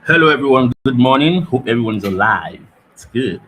Hello, everyone. Good morning. Hope everyone's alive. It's good.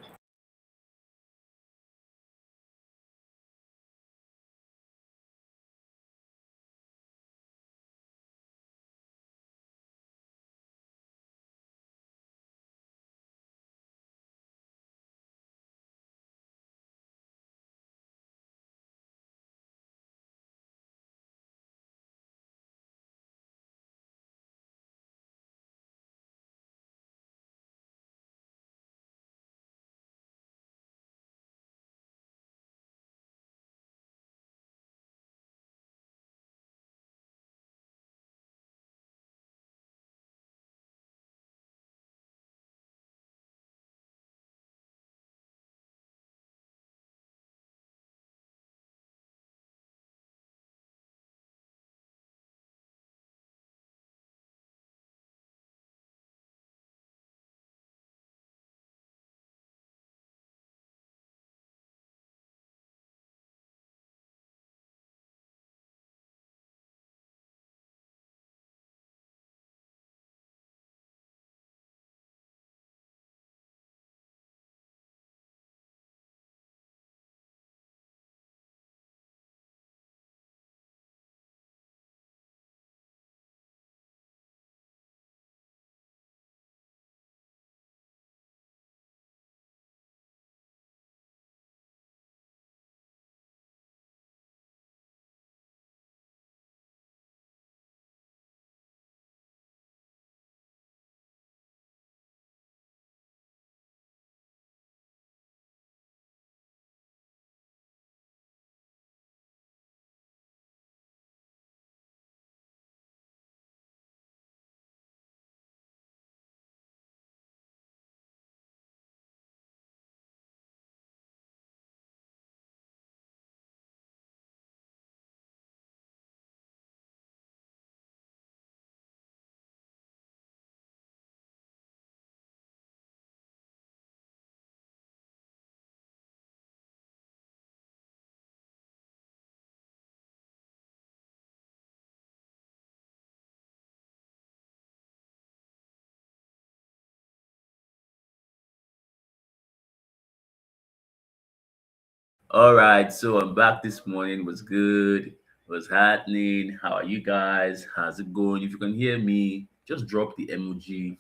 All right. So I'm back this morning. Was good. Was happening. How are you guys? How's it going? If you can hear me, just drop the emoji,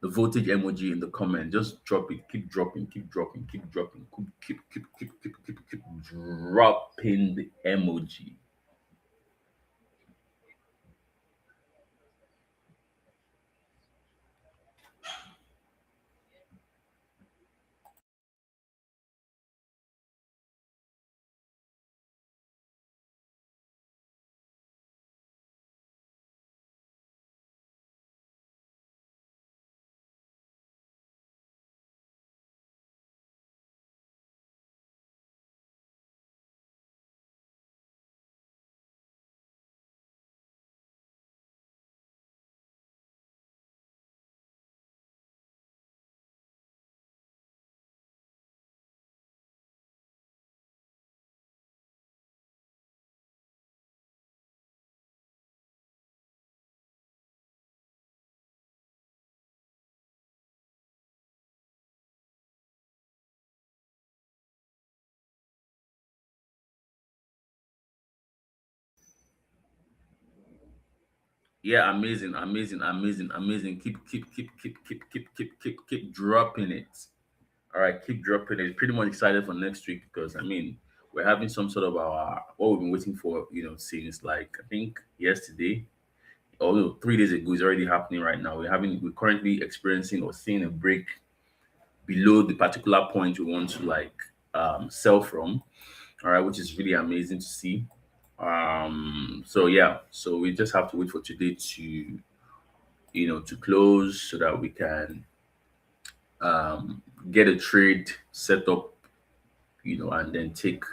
the voltage emoji in the comment. Just drop it. Keep dropping. Keep dropping. Keep dropping. Keep dropping the emoji. Yeah, amazing. Keep dropping it. All right, keep dropping it. Pretty much excited for next week because we're having some sort of our what we've been waiting for, since like I think yesterday, although 3 days ago is already happening right now. We're currently experiencing or seeing a break below the particular point we want to like sell from. All right, which is really amazing to see. So yeah, so we just have to wait for today to close so that we can get a trade set up, and then take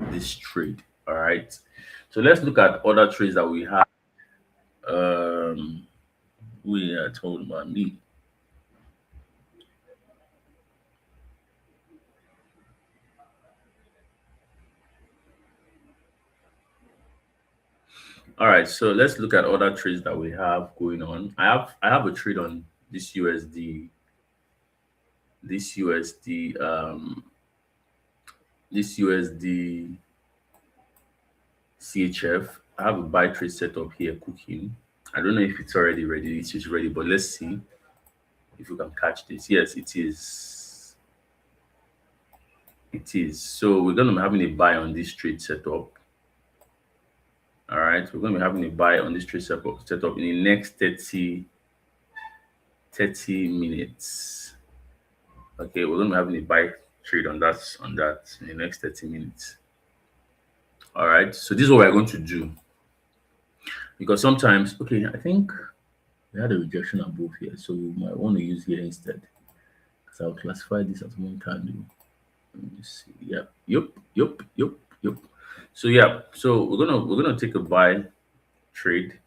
this trade. All right. So let's look at other trades that we have. Um, we are told about me. All right, so let's look at other trades that we have going on. I have a trade on this USD, this USD, this USD CHF. I have a buy trade set up here cooking. I don't know if it's already ready. It is ready, but let's see if we can catch this. Yes, it is. It is. So we're gonna be having a buy on this trade setup. All right, we're gonna be having a buy on this trade setup in the next 30 minutes. Okay, we're gonna be having a buy trade on that in the next 30 minutes. All right, so this is what we're going to do because sometimes, okay, I think we had a rejection above here, so we might want to use here instead because I'll classify this as one candle. Let me see. Yeah. Yep. So yeah. So we're gonna take a buy trade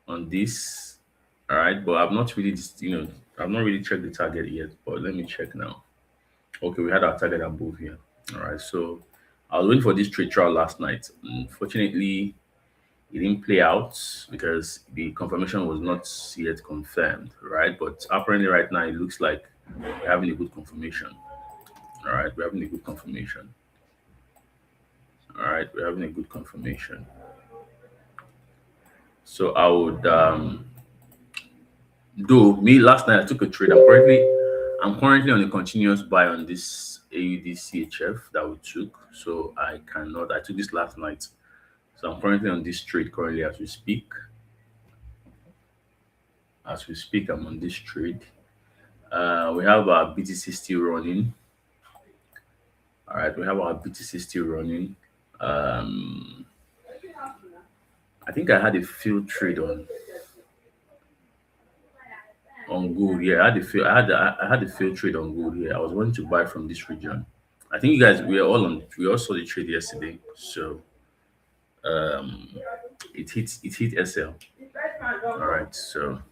on this. All right. But I've not really I've not really checked the target yet. But let me check now. Okay, we had our target above here. All right. So I was waiting for this trade trial last night. Unfortunately, it didn't play out because the confirmation was not yet confirmed. Right. But apparently right now it looks like we're having a good confirmation. All right, we're having a good confirmation. All right, we're having a good confirmation. So I would do me last night. I took a trade. I'm currently on a continuous buy on this AUD CHF that we took. So I cannot. I took this last night. So I'm currently on this trade currently as we speak. As we speak, I'm on this trade. We have our BTC still running. All right, we have our BTC still running. Um, I think I had a field trade on gold. Yeah, I had a field trade on gold here. I was wanting to buy from this region. I think you guys we all saw the trade yesterday. So um it hit SL. All right. So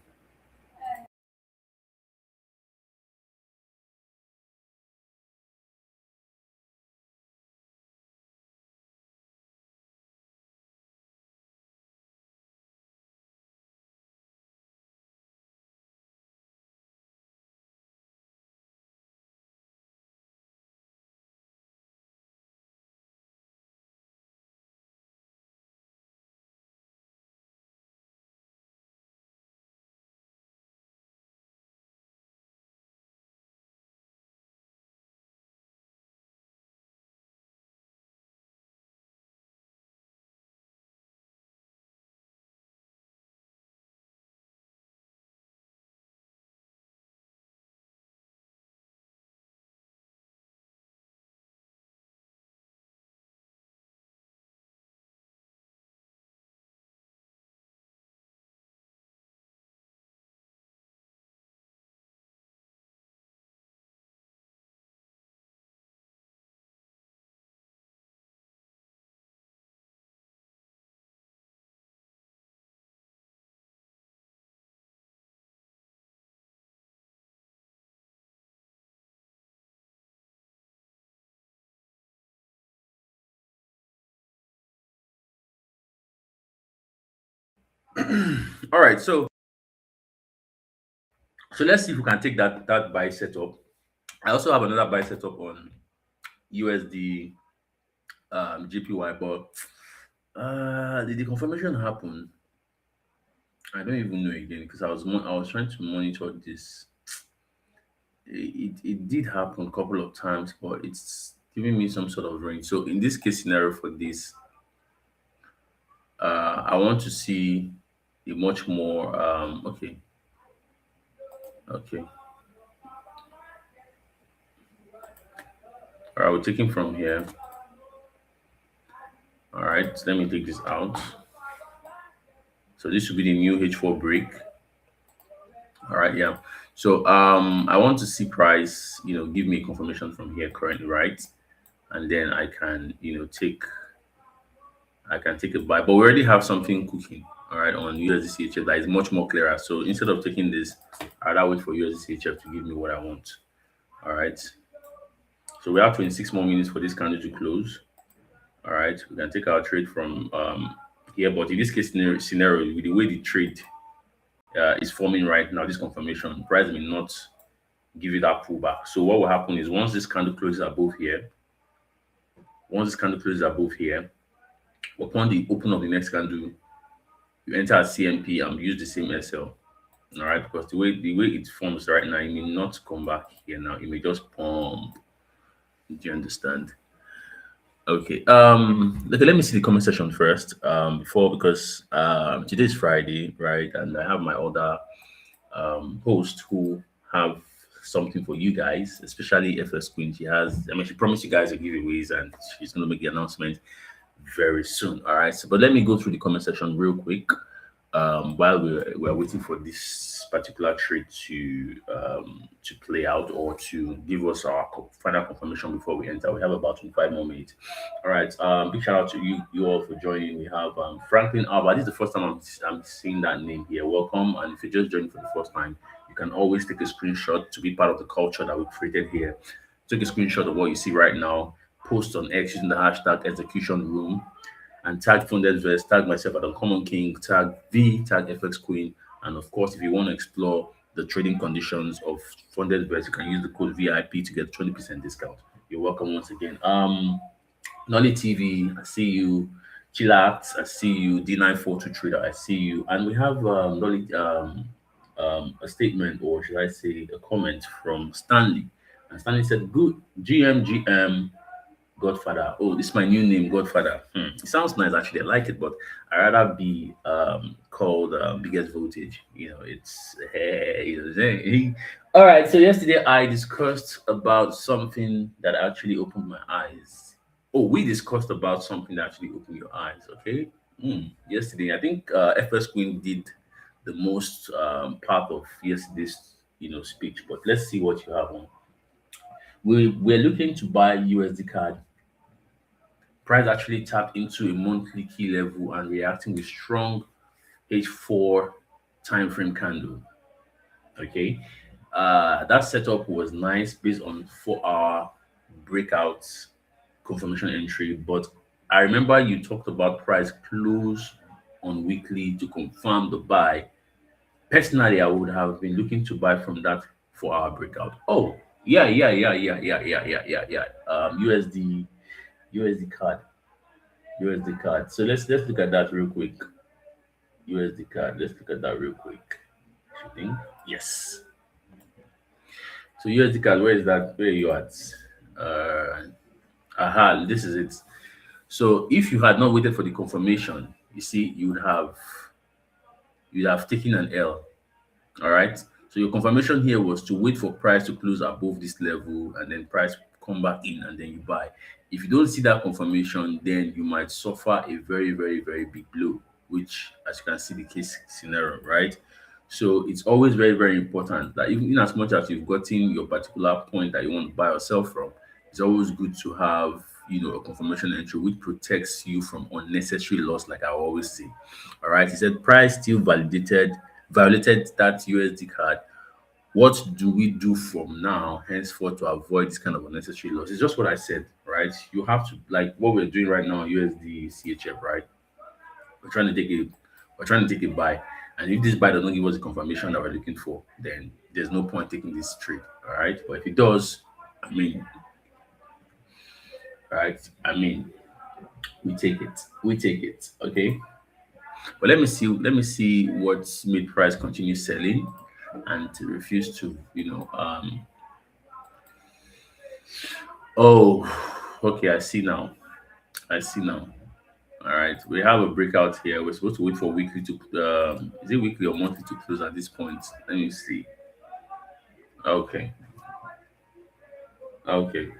all right, so let's see if we can take that buy setup. I also have another buy setup on USD JPY, but did the confirmation happen? I don't even know again because I was trying to monitor this. It did happen a couple of times, but it's giving me some sort of range. So in this case scenario for this, I want to see a much more okay. All right, we're taking from here. All right, let me take this out. So this will be the new H4 break. All right, yeah. So I want to see price, give me a confirmation from here currently, right? And then I can take a buy. But we already have something cooking, all right, on USDCHF that is much more clearer. So instead of taking this, I'd wait for USDCHF to give me what I want. All right. So we have 26 more minutes for this candle to close. All right. We can take our trade from here. But in this case scenario, with the way the trade is forming right now, this confirmation price may not give you that pullback. So what will happen is once this candle closes above here, once this candle closes above here, upon the open of the next candle, you enter a CMP and use the same SL. All right, because the way it forms right now, it may not come back here now. It may just pump. Do you understand? Okay. Okay, let me see the comment section first. Before because today is Friday, right? And I have my other host who have something for you guys, especially FS Queen. She promised you guys the giveaways and she's gonna make the announcement very soon. All right. So, but let me go through the comment section real quick while we're waiting for this particular trade to play out or to give us our final confirmation before we enter. We have about 25 more minutes. All right. Big shout out to you all for joining. We have Franklin Alba. This is the first time I'm seeing that name here. Welcome. And if you're just joining for the first time, you can always take a screenshot to be part of the culture that we created here. Take a screenshot of what you see right now. Post on X using the hashtag execution room and tag FundedVerse, tag myself at Uncommon King, tag V, tag FX Queen. And of course, if you want to explore the trading conditions of FundedVerse, you can use the code VIP to get 20% discount. You're welcome once again. Nolly TV, I see you. Chillax, I see you. D942 Trader, I see you. And we have Nolly, a statement, or should I say, a comment from Stanley. And Stanley said, "Good GM, Godfather. Oh, this is my new name, Godfather. It sounds nice actually. I like it, but I rather be called biggest voltage. You know, it's hey, you know what I'm saying? All right. So yesterday I discussed about something that actually opened my eyes. Oh, we discussed about something that actually opened your eyes. Okay. Yesterday, I think FS Queen did the most part of yesterday's speech. But let's see what you have on. We're looking to buy USD card. Price actually tapped into a monthly key level and reacting with strong H4 time frame candle. Okay. That setup was nice based on 4 hour breakout confirmation entry. But I remember you talked about price close on weekly to confirm the buy. Personally, I would have been looking to buy from that 4 hour breakout. Oh, yeah. USD card. USD card. So let's look at that real quick. USD card. Let's look at that real quick. Shipping. Yes. So USD card. Where is that? Where are you at? Uh, aha. This is it. So if you had not waited for the confirmation, you see, you'd have taken an L. All right. So your confirmation here was to wait for price to close above this level and then price come back in and then you buy. If you don't see that confirmation, then you might suffer a very, very, very big blow, which as you can see the case scenario, right? So it's always very, very important that even in as much as you've gotten your particular point that you want to buy or sell from, it's always good to have a confirmation entry which protects you from unnecessary loss, like I always say. All right. He said price still violated that USD card. What do we do from now henceforth to avoid this kind of unnecessary loss? It's just what I said, right? You have to like what we're doing right now, USD CHF, right? We're trying to take a we're trying to take a buy. And if this buy does not give us the confirmation that we're looking for, then there's no point taking this trade. All right. But if it does, I mean, right? I mean, we take it. We take it. Okay. But let me see what made price continue selling and to refuse to, oh, okay, I see now. I see now. All right, we have a breakout here. We're supposed to wait for weekly to, is it weekly or monthly to close at this point? Let me see. Okay, okay.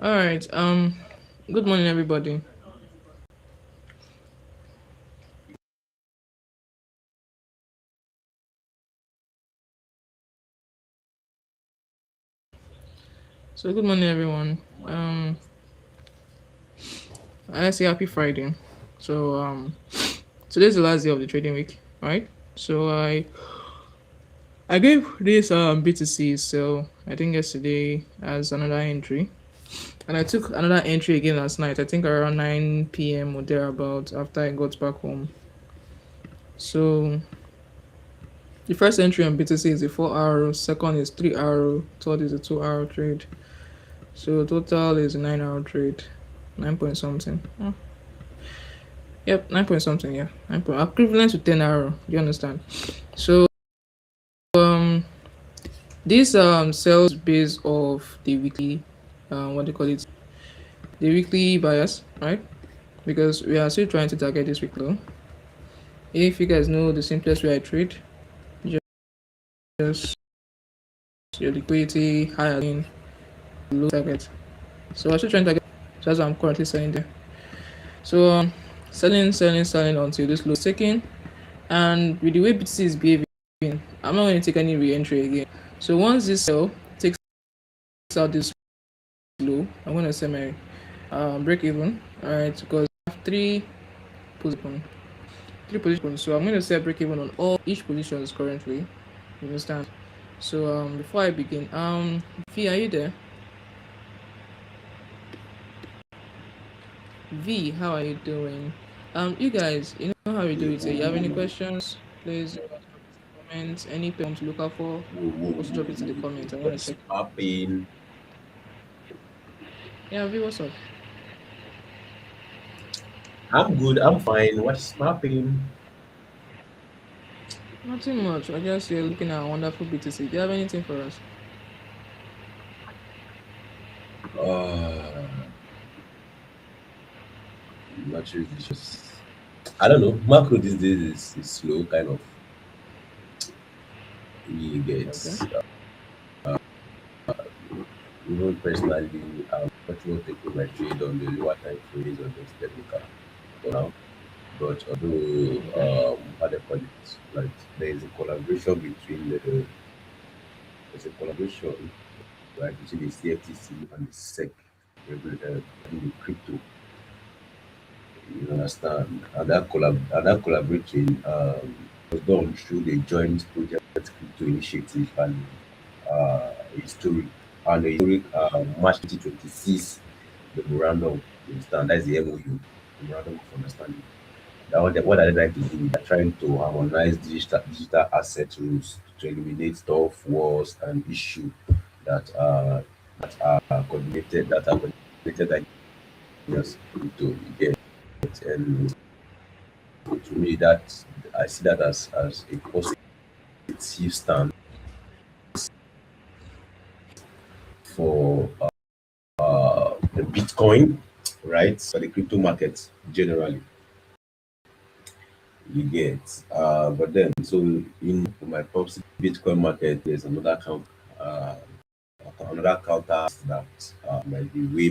All right. Good morning, everybody. So, good morning, everyone. I say happy Friday. So, today's the last day of the trading week, right? So, I gave this BTC. So, I think yesterday as another entry, and I took another entry again last night. I think around 9 p.m. or thereabout after I got back home. So, the first entry on BTC is a 4 hour, second is 3 hour, third is a 2 hour trade. So total is a 9 hour trade. 9 point something. Oh, yep, 9 point something, yeah. 9 point, equivalent to 10 hour. Do you understand? So um this sells based off the weekly what do you call it? The weekly bias, right? Because we are still trying to target this week low. If you guys know the simplest way I trade, just your liquidity higher in low target. So I'm still trying to target, so that's what I'm currently selling there. So selling until this low is taken. And with the way BTC is behaving, I'm not going to take any re-entry again. So once this sell takes out this low, I'm going to sell my break even. All right, because I have positions, three positions. So I'm going to sell break even on all each positions currently. You understand? So before I begin, V, are you there? V, how are you doing? You guys, you know how we do it here. You have any questions? Please comment. Any platform to look out for? Also drop it in the comments. I want to What's check. popping? Yeah, V, what's up? I'm good. I'm fine. What's popping? Nothing much. I guess you're looking at a wonderful BTC. Do you have anything for us? Uh, not really. Just I don't know. Macro these days is slow, kind of. You Okay. get even personally. I'm much more taking my trade on the lower time frames on those technical for now. But although Okay. how they call it, like there is a collaboration between there's a collaboration right between the CFTC and the SEC in the crypto. You understand? And that collaborating was done through the joint project crypto initiative historic and the historic March 2026 memorandum. You understand? That's the MOU, memorandum of understanding. That what are they trying to do? They're trying to harmonize digital asset rules to eliminate tough wars and issue that are coordinated against crypto. You get and to me that I see that as a positive stand for the Bitcoin, right? For the crypto market generally, you get. But then, so in my pops Bitcoin market, there's uh, another counter that might be way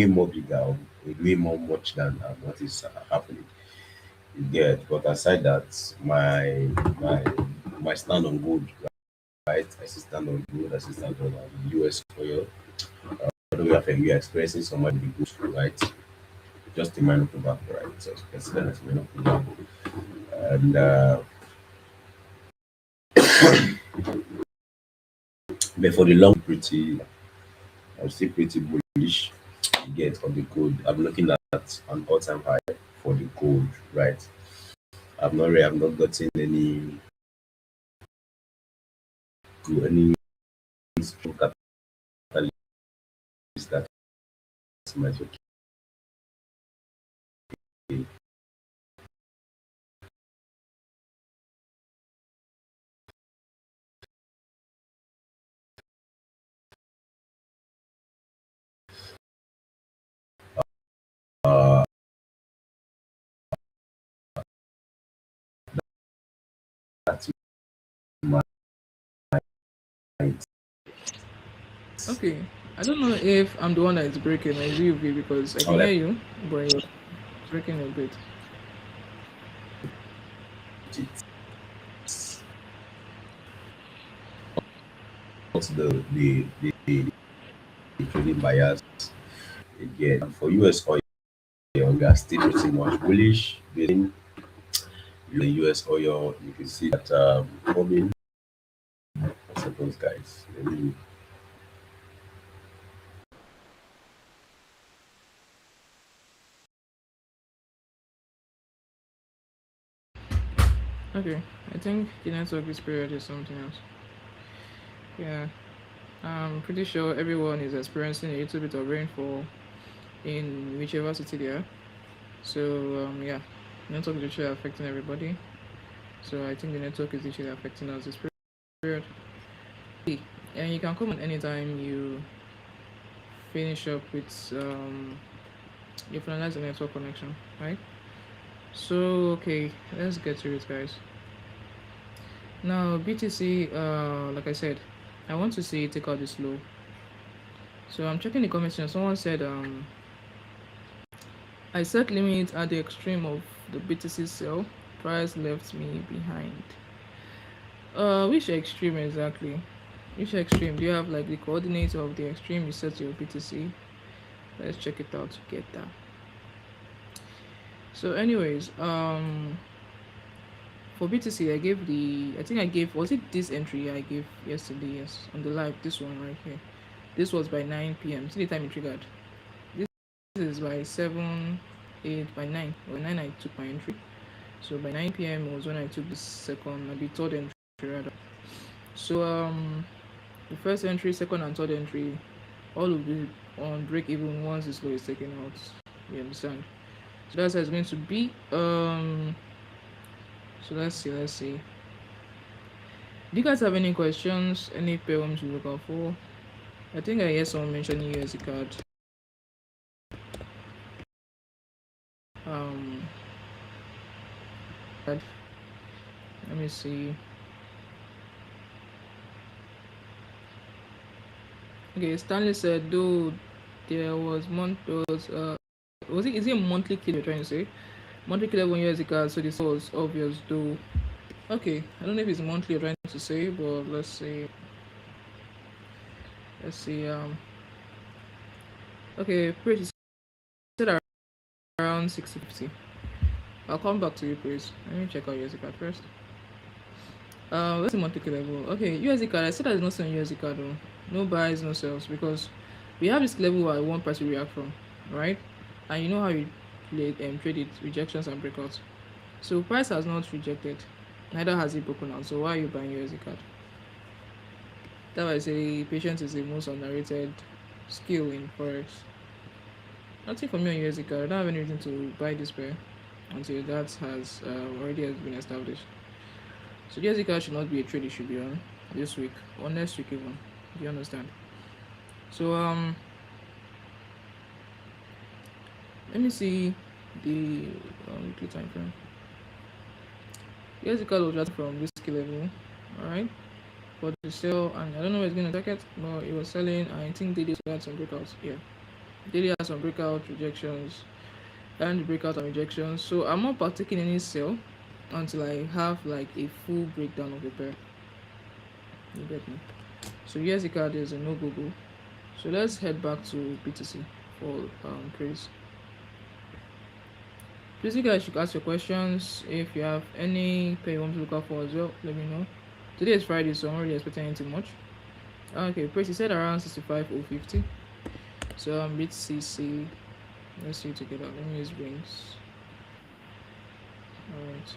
more bigger, or way more much than what is happening. You get. But aside that, my my stand on gold, right? I still stand on gold. I still stand on US oil. Although we are experiencing some might be good, right? Just a minor pullback, right? So consider that a minor pullback. And but for the long, I'm still pretty bullish. Get on the gold. I'm looking at an all-time high for the gold, right? I've not gotten any strong catalyst that might okay. Uh, that's my Okay. I don't know if I'm the one that is breaking or is it you because I Or can hear like you, but you're breaking a bit. it's not the trading bias again. And for US oil, we are still pretty much bullish. Within the US oil, you can see that coming. Seconds, guys. Let me Okay, I think the network this period is something else. Yeah, I'm pretty sure everyone is experiencing a little bit of rainfall in whichever city they are. So yeah, network is literally affecting everybody. So I think the network is literally affecting us this period. And you can come on anytime you finish up with you finalize the network connection, right? So okay, let's get to it, guys. Now BTC, like I said, I want to see it take out this low. So I'm checking the comments here. Someone said I set limit at the extreme of the BTC sell. Price left me behind. Which extreme exactly? Which extreme? Do you have like the coordinates of the extreme you set your BTC? Let's check it out together. So, anyways, for BTC, I gave I think I gave, was it this entry I gave yesterday? Yes, on the live, this one right here. This was by 9 p.m. See the time it triggered. This is by 7, 8, by 9. By 9, I took my entry. So by 9 p.m. was when I took the second, the third entry rather. So the first entry, second and third entry, all of the on break even once this low is taken out. You understand? So that's how it's going to be. So let's see. Do you guys have any questions? Any poems to look out for? I think I hear someone mentioning USD card. Um, let me see. Okay, Stanley said though there was it is it a monthly kill you're trying to say? Monthly kill when USD card, so this was obvious though. Okay, I don't know if it's monthly you're trying to say, but let's see. Let's see. Okay, Praise said around 60-50. I'll come back to you, please. Let me check out USD card first. Let's see monthly level. Okay, USD card. I said there's no selling USD card though. No buys, no sales because we have this level where I want price to react from, right? And you know how you trade it, rejections and breakouts. So price has not rejected, neither has it broken out. So why are you buying USD card? That's why I say patience is the most underrated skill in forex. Nothing for me on USD card. I don't have any reason to buy this pair until that has already has been established. So USD card should not be a trade you should be on this week or next week even. Do you understand? So let me see the weekly time frame. USD card was just from this key level, alright, for the sell, and I don't know where it's gonna take it, but it was selling. I think daily had some breakouts. Yeah, daily has some breakout rejections and breakout and rejections. So I'm not partaking any sell until I have like a full breakdown of the pair. You get me? So USD card is a no go go. So let's head back to BTC for praise. Please, you guys should ask your questions. If you have any pair you want to look out for as well, let me know. Today is Friday, so I'm not really expecting anything much. Okay, price is set around 65.050. So BTC. Let's see together. Let me use rings. Alright.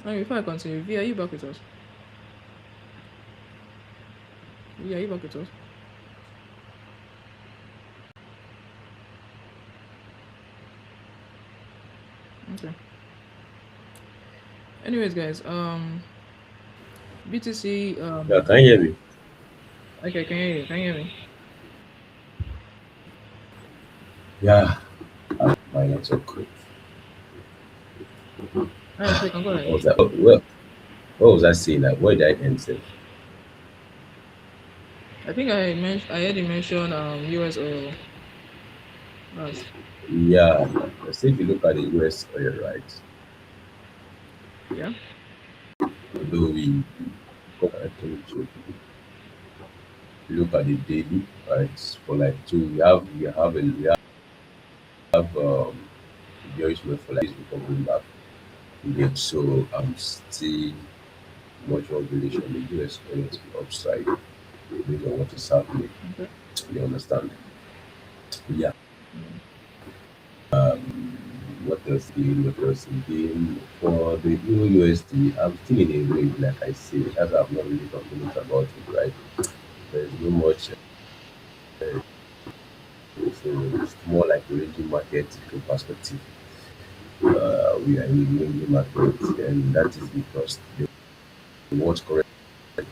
Okay, before I continue, V, are you back with us? V, are you back with us? Okay. Anyways, guys, BTC, yeah, can you hear me? okay, can you hear me? Can you hear me? Yeah, my network. All right, so you can go What ahead. was that? Oh, well, what was I saying? Like, where did I end? Safe? I think I heard you mention US oil last. Yeah, say if you look at the US oil, right? Yeah. Although we got to look at the daily, right? For like two, we have bearish move for like this before going back again. So I'm still much more bullish on the US oil to the upside based on what is happening. Okay. You understand? Yeah. Mm. What else again? What else again? For the Euro USD, I'm still in a range, like I say, as I've not really talked much about it, right? There's no much, so it's more like a ranging market from perspective. We are in a ranging market, and that is because the world current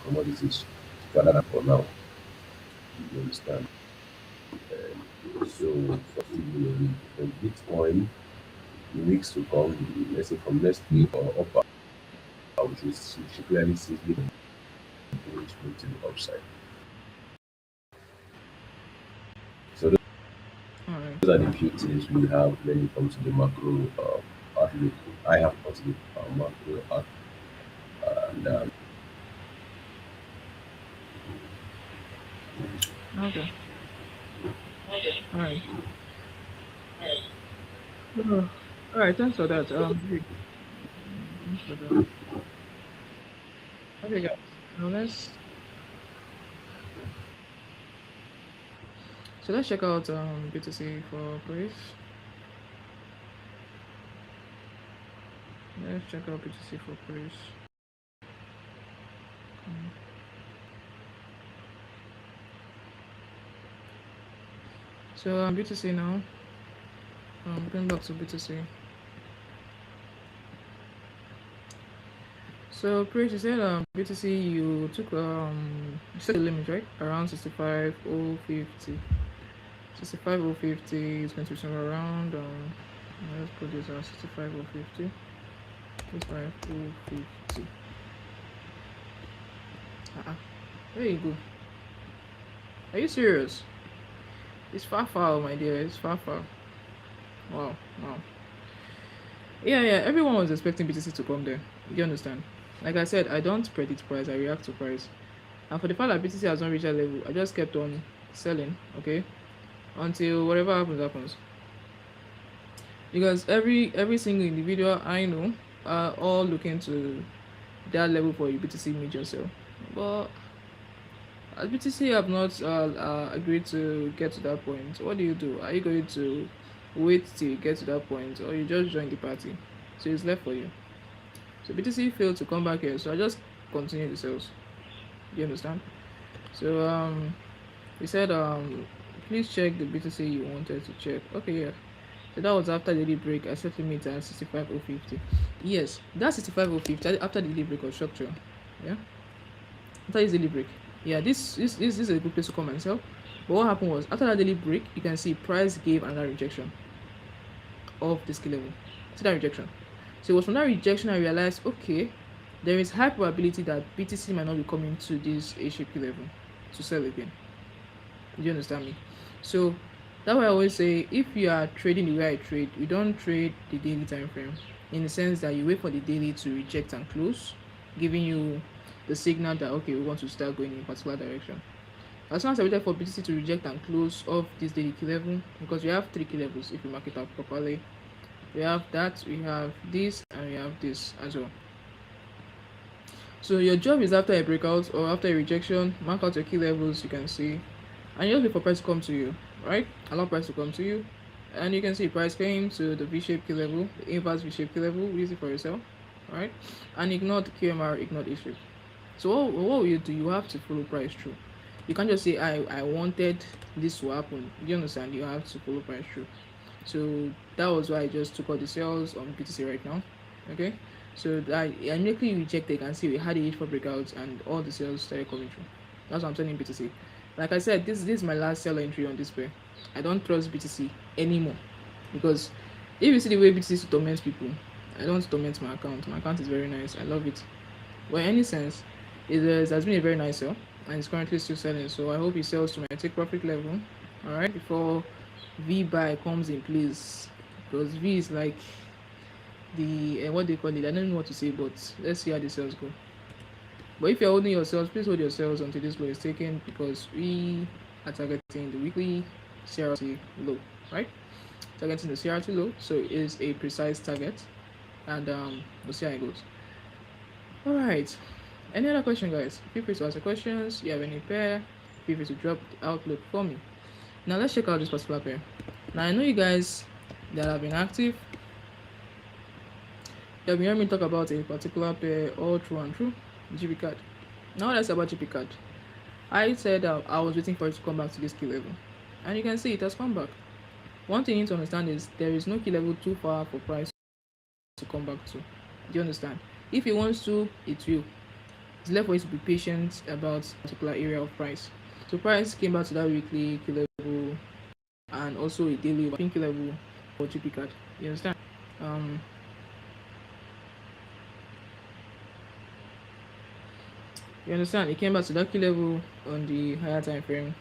commodities rather than for now. You understand? So, for Bitcoin, in weeks to come, let's say from next week or up, we should clearly see the bullish move to the upside. So All right. those are the few things we have when it comes to the macro outlook. I have positive macro outlook, and Okay. All right. All right. Thanks for that. Thanks for that. Okay, guys. Now let's check out BTC for praise. Let's check out BTC for praise. So BTC now. Going back to BTC. So praise, you said BTC you took you set the limit right around 65,050. 65,050 is going to be somewhere around let's put this at 65,050. 65,050. There you go. Are you serious? It's far, my dear. It's far. Wow. Yeah. Everyone was expecting BTC to come there. You understand? Like I said, I don't predict price. I react to price. And for the fact that BTC has not reached that level, I just kept on selling. Okay, until whatever happens. Because every single individual I know are all looking to that level for a BTC major sale. But as BTC have not agreed to get to that point, what do you do? Are you going to wait till you get to that point, or you just join the party? So it's left for you. So BTC failed to come back here, so I just continue the sales. Do you understand? So he said please check the BTC you wanted to check. Okay, yeah. So that was after the daily break. I set limit at 65,050. Yes, that 65,050 after the daily break of structure. Yeah, after this daily break. Yeah, this is a good place to come and sell. But what happened was after that daily break, you can see price gave another rejection of this key level. See that rejection. So it was from that rejection I realized, okay, there is high probability that BTC might not be coming to this A-shaped key level to sell again. Do you understand me? So that's why I always say if you are trading the way I trade, you don't trade the daily time frame in the sense that you wait for the daily to reject and close, giving you the signal that okay, we want to start going in a particular direction. As soon as I waited for BTC to reject and close off this daily key level, because we have three key levels if you mark it out properly. We have that, we have this, and we have this as well. So your job is after a breakout or after a rejection, mark out your key levels you can see, and you just wait for price to come to you, right? Allow price to come to you, and you can see price came to the V-shaped key level, the inverse V-shaped key level, easy for yourself, right? And ignore the QMR, ignore the shape. So what will you do? You have to follow price through. You can't just say I wanted this to happen. You understand? You have to follow price through. So that was why I just took all the sales on BTC right now. Okay, so I immediately rejected and see we had a H4 breakouts and all the sales started coming through. That's what I'm telling BTC. Like I said, this is my last sell entry on this pair. I don't trust BTC anymore because if you see the way BTC used to torment people, I don't torment my account. My account is very nice. I love it. But in any sense, it has been a very nice sell and it's currently still selling. So I hope it sells to my take profit level. All right, before V buy comes in place, because V is like the what they call it. I don't know what to say, but let's see how the sales go. But if you're holding your sales, please hold your sales until this low is taken because we are targeting the weekly CRT low, right? Targeting the CRT low, so it is a precise target, and we'll see how it goes. All right. Any other question, guys? Feel free to ask the questions. You have any pair? Feel free to drop the outlook for me. Now let's check out this particular pair. Now I know you guys that have been active. You have been hearing me talk about a particular pair all through and through. GP card. Now what I say about GP card? I said I was waiting for it to come back to this key level, and you can see it has come back. One thing you need to understand is there is no key level too far for price to come back to. Do you understand? If it wants to, it will. It's left for you to be patient about a particular area of price. So price came back to that weekly key level and also a daily key level for GP card. You understand? You understand? It came back to that key level on the higher time frame.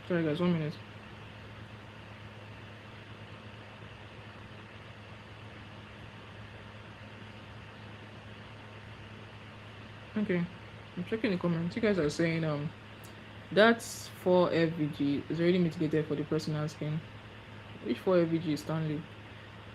Sorry guys, 1 minute. Okay, I'm checking the comments. You guys are saying that's 4 FVG is already mitigated for the person asking. Which 4 FVG is Stanley?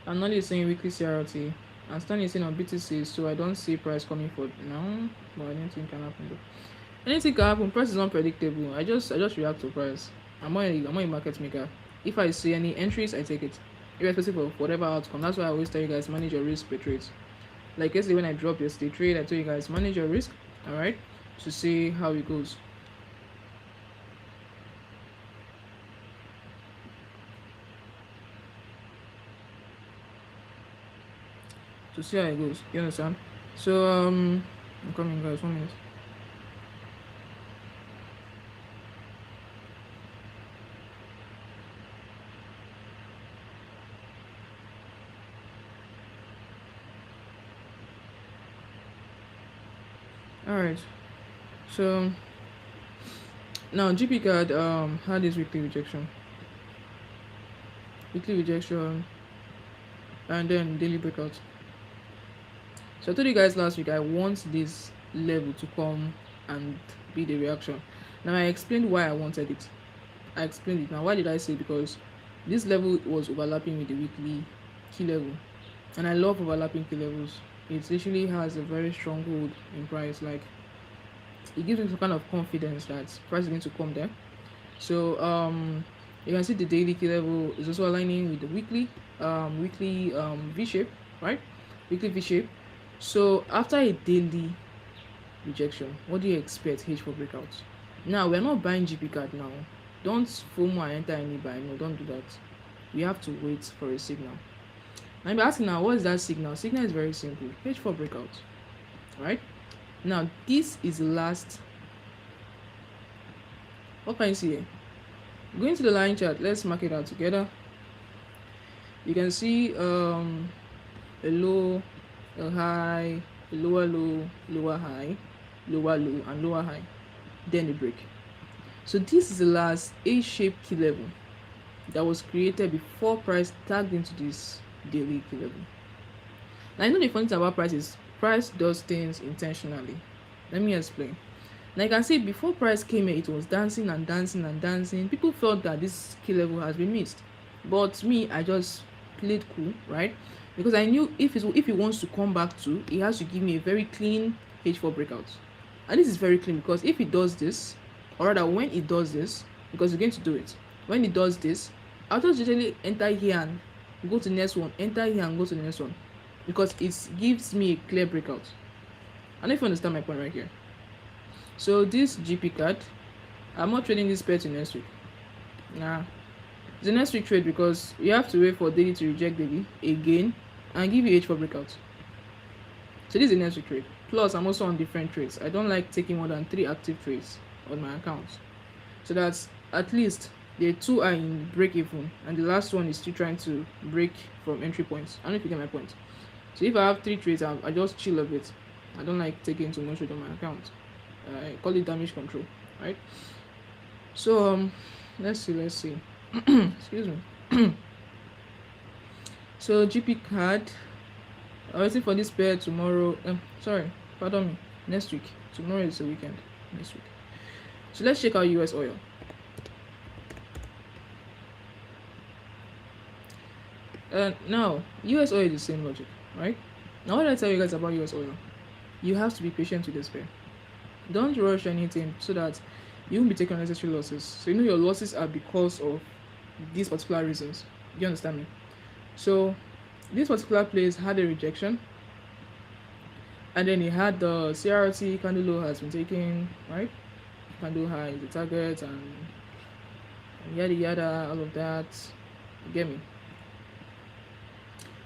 I'm only saying weekly CRT. And Stanley is saying on BTC, so I don't see price coming for now. But I don't think can happen though. Anything can happen. Price is unpredictable. I just react to price. I'm not a market maker. If I see any entries, I take it, irrespective of whatever outcome. That's why I always tell you guys manage your risk per trade. Like yesterday when I dropped yesterday trade, I told you guys manage your risk, all right, to see how it goes. To see how it goes. You understand? So I'm coming, guys. 1 minute. Alright, so now GP card had this weekly rejection, and then daily breakout. So I told you guys last week I want this level to come and be the reaction. Now I explained why I wanted it. I explained it. Now why did I say? Because this level was overlapping with the weekly key level, and I love overlapping key levels. It literally has a very strong hold in price. Like it gives me some kind of confidence that price is going to come there. So you can see the daily key level is also aligning with the weekly V shape, right? Weekly V shape. So after a daily rejection, what do you expect? H4 breakouts. Now we're not buying GP card now. Don't FOMO and enter any buy. No, don't do that. We have to wait for a signal. I'm asking now, what is that signal? Signal is very simple. H4 breakout. Right? Now, this is the last. What can you see here? Going to the line chart, let's mark it out together. You can see a low, a high, a lower low, lower high, lower low, and lower high. Then the break. So this is the last A-shaped key level that was created before price tagged into this daily key level. Now I know the funny thing about price is price does things intentionally. Let me explain. Now you can see before price came here, it was dancing and dancing and dancing. People felt that this key level has been missed, but me, I just played cool, right? Because I knew if it wants to come back to, it has to give me a very clean H4 breakout, and this is very clean because if it does this, or rather when it does this, because it's going to do it, when it does this, I'll just usually enter here and go to the next one, enter here and go to the next one, because it gives me a clear breakout. I don't know if you understand my point right here. So this GP card, I'm not trading this pair to next week. Nah, it's a next week trade because you have to wait for daily to reject daily again and give you H4 breakout. So this is a next week trade. Plus, I'm also on different trades. I don't like taking more than 3 active trades on my account. So that's at least the 2 are in break even, and the last one is still trying to break from entry points. I don't know if you get my point. So if I have 3 trades, I just chill a bit. I don't like taking too much on my account. I call it damage control, right? So let's see. Excuse me. So GP card. I'm waiting for this pair tomorrow. Sorry, pardon me. Next week. Tomorrow is the weekend. Next week. So let's check out US oil. Now US oil is the same logic, right? Now what did I tell you guys about US oil? You have to be patient with this pair. Don't rush anything so that you won't be taking unnecessary losses. So you know your losses are because of these particular reasons. You understand me? So this particular place had a rejection, and then it had the CRT candle low has been taken, right? Candle high is the target, and yada yada, all of that. You get me?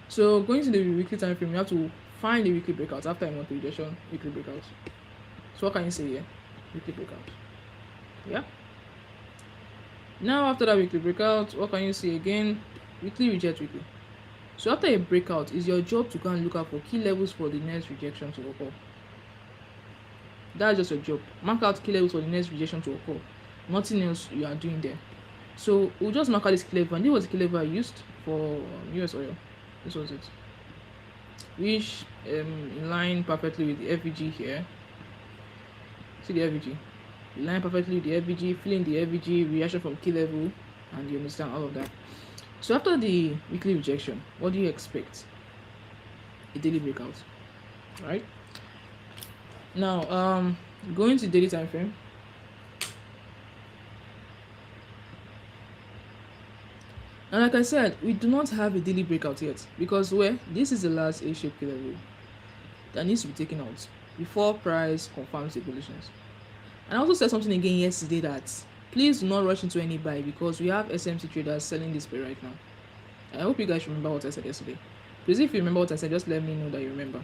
So going to the weekly time frame, you have to find the weekly breakout after a monthly rejection, weekly breakout. So what can you say here? Weekly breakout. Yeah. Now after that weekly breakout, what can you see again? Weekly reject weekly. So after a breakout, it's your job to go and look out for key levels for the next rejection to occur. That's just your job. Mark out key levels for the next rejection to occur. Nothing else you are doing there. So we'll just mark out this key level, and this was the key level I used for US oil. This was it. Which in line perfectly with the FVG here. See the FVG. In line perfectly with the FVG, feeling the FVG reaction from key level, and you understand all of that. So after the weekly rejection, what do you expect? A daily breakout, right? Now, going to daily time frame. And like I said, we do not have a daily breakout yet because this is the last A-shaped key level that needs to be taken out before price confirms the bullishness. And I also said something again yesterday that please do not rush into any buy because we have SMC traders selling this pair right now. I hope you guys remember what I said yesterday. Please, if you remember what I said, just let me know that you remember.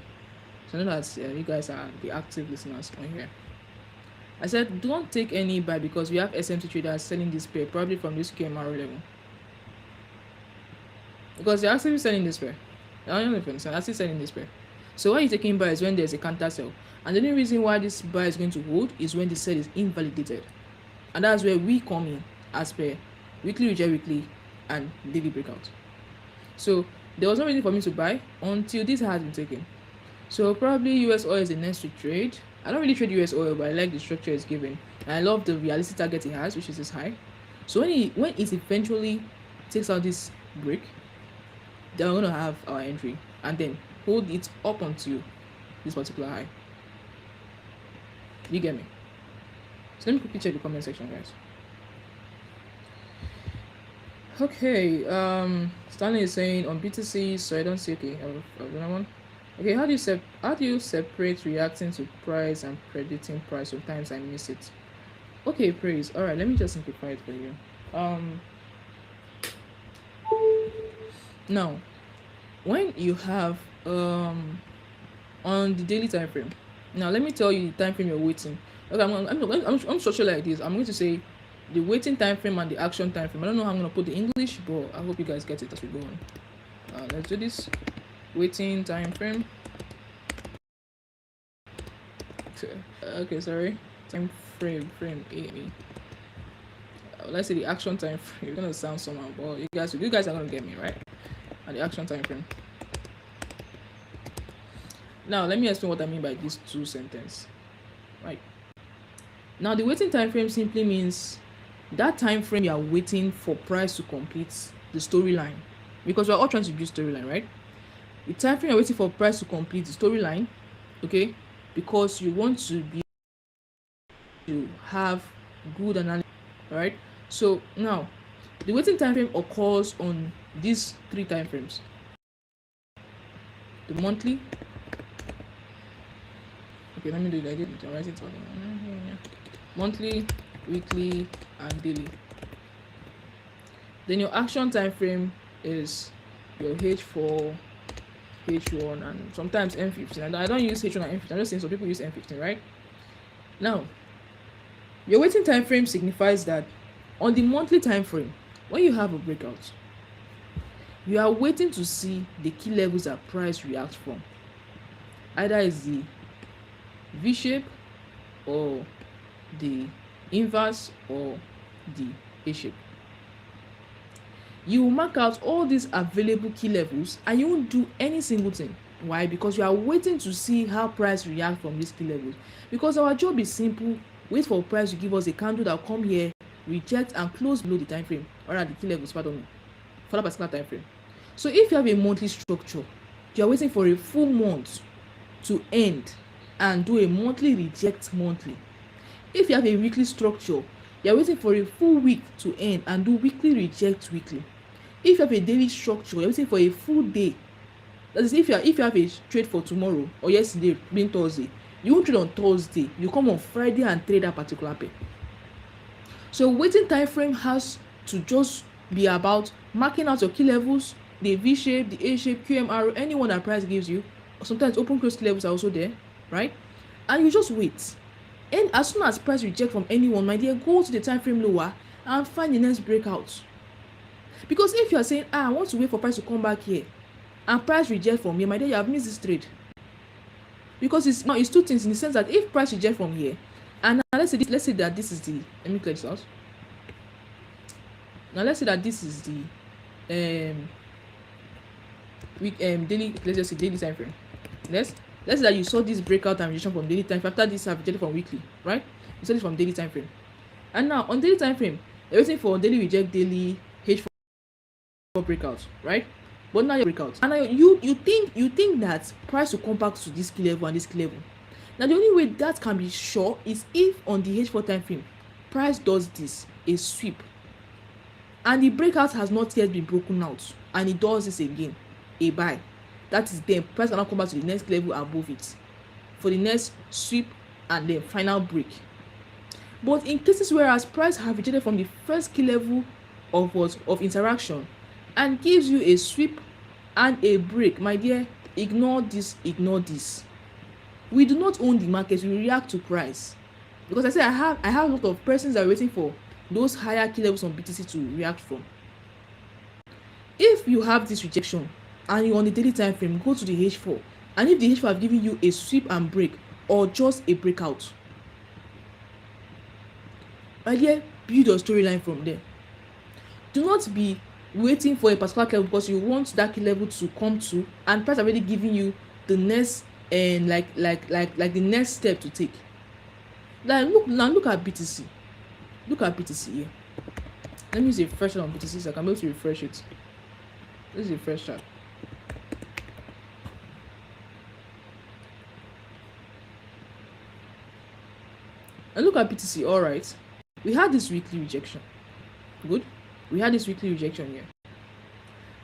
So I know that you guys are the active listeners on here. I said don't take any buy because we have SMC traders selling this pair probably from this KMRO level. Because they're actually selling this pair. I don't know if you understand, actually selling this pair. So why you taking buy is when there's a counter sell. And the only reason why this buy is going to hold is when the sell is invalidated. And that's where we come in as per weekly reject weekly and daily breakout. So there was no reason for me to buy until this has been taken. So probably US oil is the next week trade. I don't really trade US oil, but I like the structure it's given. And I love the realistic target it has, which is this high. So when it eventually takes out this break, then we're going to have our entry and then hold it up until this particular high. You get me? So let me quickly check the comment section, guys. Okay, Stanley is saying on BTC, so I don't see. Okay, I have another one. Okay, how do you separate reacting to price and predicting price? Sometimes I miss it. Okay, praise. All right, let me just simplify it for you. Now, when you have on the daily time frame. Now let me tell you the time frame you're waiting. Okay, I'm structured like this. I'm going to say the waiting time frame and the action time frame. I don't know how I'm going to put the English, but I hope you guys get it as we go on. Let's do this. Waiting time frame. Okay, sorry. Time frame A. Let's say the action time frame. You're gonna sound somehow, but you guys are gonna get me right. And the action time frame. Now let me explain what I mean by these two sentences. Right. Now the waiting time frame simply means that time frame you are waiting for price to complete the storyline, because we're all trying to build storyline, right? The time frame you're waiting for price to complete the storyline, okay, because you want to have good analysis, right? So now the waiting time frame occurs on these 3 time frames: the monthly. Okay, let me do it like this. I'll write it on monthly, weekly, and daily. Then your action time frame is your H4, H1 and sometimes M15. I don't use H1 and M15. I'm just saying some people use M15, right? Now, your waiting time frame signifies that on the monthly time frame, when you have a breakout, you are waiting to see the key levels that price reacts from. Either is the V shape or the inverse or the A shape. You will mark out all these available key levels and you won't do any single thing. Why? Because you are waiting to see how price react from these key levels. Because our job is simple: wait for price to give us a candle that will come here, reject and close below the time frame, or at the key levels, pardon me, for that particular time frame. So if you have a monthly structure, you are waiting for a full month to end and do a monthly reject monthly. If you have a weekly structure, you are waiting for a full week to end and do weekly reject weekly. If you have a daily structure, you're waiting for a full day. That is, if you have a trade for tomorrow or yesterday being Thursday, you won't trade on Thursday. You come on Friday and trade that particular pair. So waiting time frame has to just be about marking out your key levels, the V shape, the A shape, QMR, anyone that price gives you. Sometimes open close key levels are also there, right? And you just wait. And as soon as price reject from anyone, my dear, go to the time frame lower and find the next breakout. Because if you are saying, I want to wait for price to come back here, and price reject from here, my dear, you have missed this trade. Because it's two things, in the sense that if price reject from here, and now let's say that this is the, let me clear this out. Now let's say that this is the daily, let's just say daily time frame. Let's say that you saw this breakout and rejection from daily time frame. After this, I've rejected from weekly, right? You saw this from daily time frame. And now on daily time frame, you're waiting for daily reject, daily H4 breakout, right? But now your breakout, and now you think that price will come back to this key level and this key level. Now the only way that can be sure is if on the H4 time frame, price does this, a sweep, and the breakout has not yet been broken out, and it does this again, a buy. That is, then price cannot come back to the next level above it for the next sweep and then final break. But in cases whereas price have rejected from the first key level of interaction and gives you a sweep and a break, my dear, ignore this. We do not own the market, we react to price. Because I say I have a lot of persons that are waiting for those higher key levels on BTC to react from. If you have this rejection and you're on the daily time frame, go to the H4, and if the H4 have given you a sweep and break or just a breakout, my dear, build your storyline from there. Do not be waiting for a particular level because you want that key level to come to, and price already giving you the next and like the next step to take. Like look at BTC. Look at BTC here. Let me use a refresh on BTC so I can be able to refresh it. This is a fresh chart. And look at BTC. All right, we had this weekly rejection. Good. We had this weekly rejection here.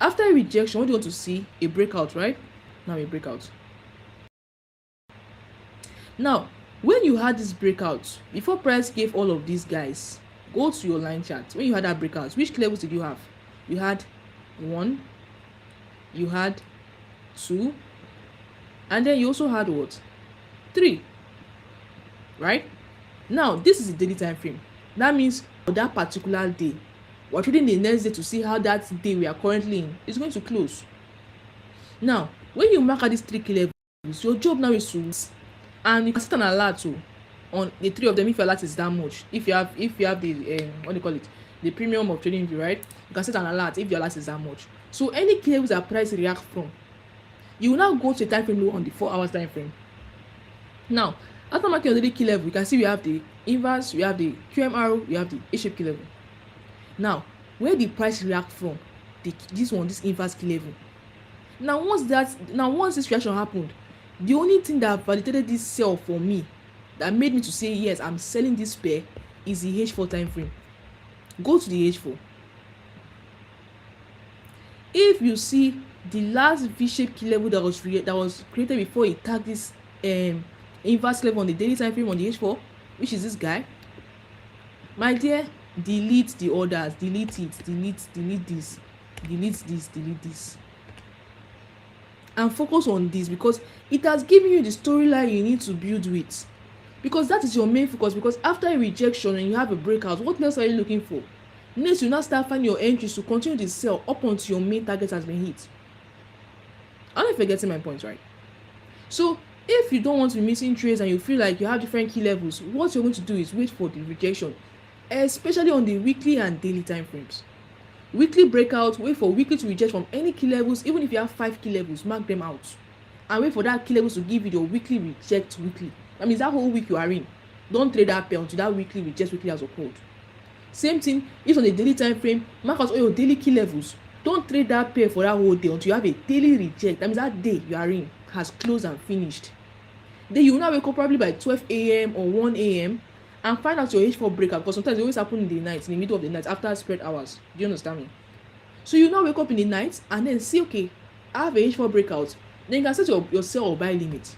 After a rejection, what do you want to see? A breakout, right? Now a breakout. Now, when you had this breakout, before price gave all of these guys, go to your line chart. When you had that breakout, which levels did you have? You had 1, you had 2, and then you also had what? 3, right? Now, this is the daily time frame. That means for that particular day, we're trading the next day to see how that day we are currently in is going to close. Now, when you mark out these 3 key levels, your job now is to, and you can set an alert too on the 3 of them if your alert is that much. If you have the what do you call it, the premium of trading view, right? You can set an alert if your alert is that much. So any key levels that price react from, you will now go to a time frame low on the 4 hours time frame. Now, after marking on the key level, you can see we have the inverse, we have the QMR, we have the A-shape key level. Now, where the price react from, this inverse key level. Now once this reaction happened, the only thing that validated this sell for me, that made me to say yes, I'm selling this pair, is the H4 time frame. Go to the H4. If you see the last V-shaped key level that was created before it tagged this inverse level on the daily time frame on the H4, which is this guy, my dear, delete the orders, delete it, delete this, delete this. and focus on this, because it has given you the storyline you need to build with, because that is your main focus. Because after a rejection and you have a breakout, what else are you looking for? Next, you now start finding your entries to continue the sell up until your main target has been hit. I don't know if you're getting my point, right? So if you don't want to be missing trades and you feel like you have different key levels, what you're going to do is wait for the rejection, especially on the weekly and daily time frames. Weekly breakout, wait for weekly to reject from any key levels. Even if you have 5 key levels, mark them out and wait for that key levels to give you your weekly reject weekly. That means that whole week you are in, don't trade that pair until that weekly reject weekly has occurred. Same thing if on the daily time frame, mark out all your daily key levels. Don't trade that pair for that whole day until you have a daily reject. That means that day you are in has closed and finished. Then you will now wake up probably by 12 a.m. or 1 a.m. and find out your H4 breakout, because sometimes it always happen in the night, in the middle of the night after spread hours. Do you understand me? So you now wake up in the night and then see, okay, I have a H4 breakout. Then you can set your sell or buy limit.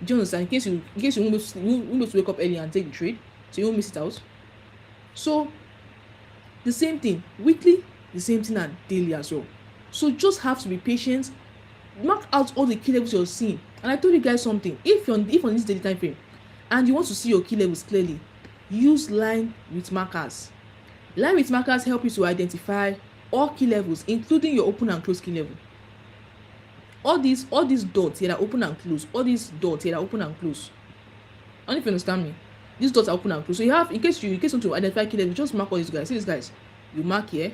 Do you understand? In case you won't be to wake up early and take the trade, so you won't miss it out. So the same thing weekly, the same thing and daily as well. So just have to be patient. Mark out all the key levels you're seeing. And I told you guys something. If on this daily time frame and you want to see your key levels clearly, use line with markers. Line with markers help you to identify all key levels, including your open and close key level. All these dots here are open and close. All these dots here are open and close. I don't know if you understand me. These dots are open and close. So you have, in case you want to identify key level, just mark all these guys. See these guys. You mark here.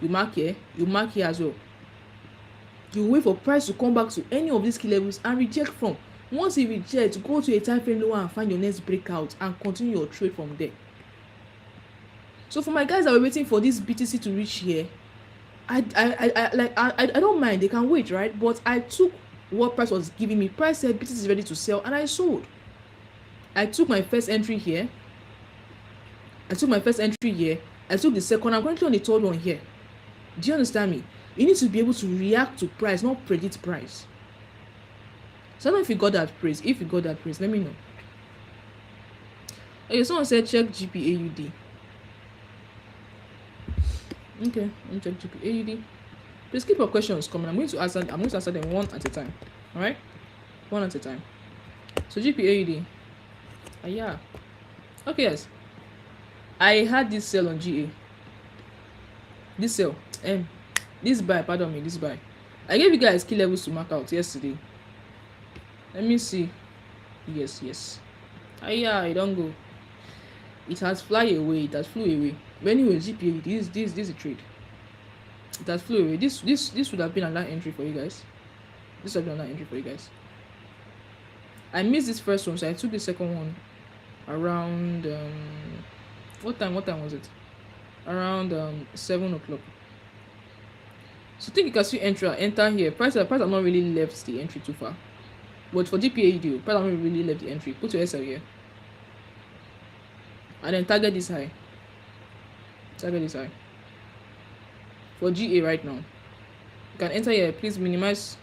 You mark here. You mark here as well. You wait for price to come back to any of these key levels and reject from. Once it rejects, go to a time frame lower and find your next breakout and continue your trade from there. So for my guys that were waiting for this BTC to reach here, I don't mind, they can wait, right? But I took what price was giving me. Price said BTC is ready to sell and I sold. I took my first entry here. I took the second. I'm currently on the third one here. Do you understand me? You need to be able to react to price, not predict price. So I don't know if you got that praise. If you got that praise, let me know. Okay, someone said check GPAUD. Okay, let me check GPAUD. Please keep your questions coming. I'm going to answer them one at a time. Alright? One at a time. So GPAUD. Yeah. Okay, yes. I had this sell on GA. This sell. This buy, pardon me, this buy. I gave you guys key levels to mark out yesterday. Let me see. Yes. Yeah, it don't go. It has flew away. But anyway, GPA, this is a trade. It has flew away. This would have been another entry for you guys. I missed this first one, so I took the second one around what time was it? Around 7 o'clock. So I think you can see enter here. Price have not really left the entry too far. But for GPAUD, price have not really left the entry. Put your SL here. And then target this high. For GA right now. You can enter here. Please minimize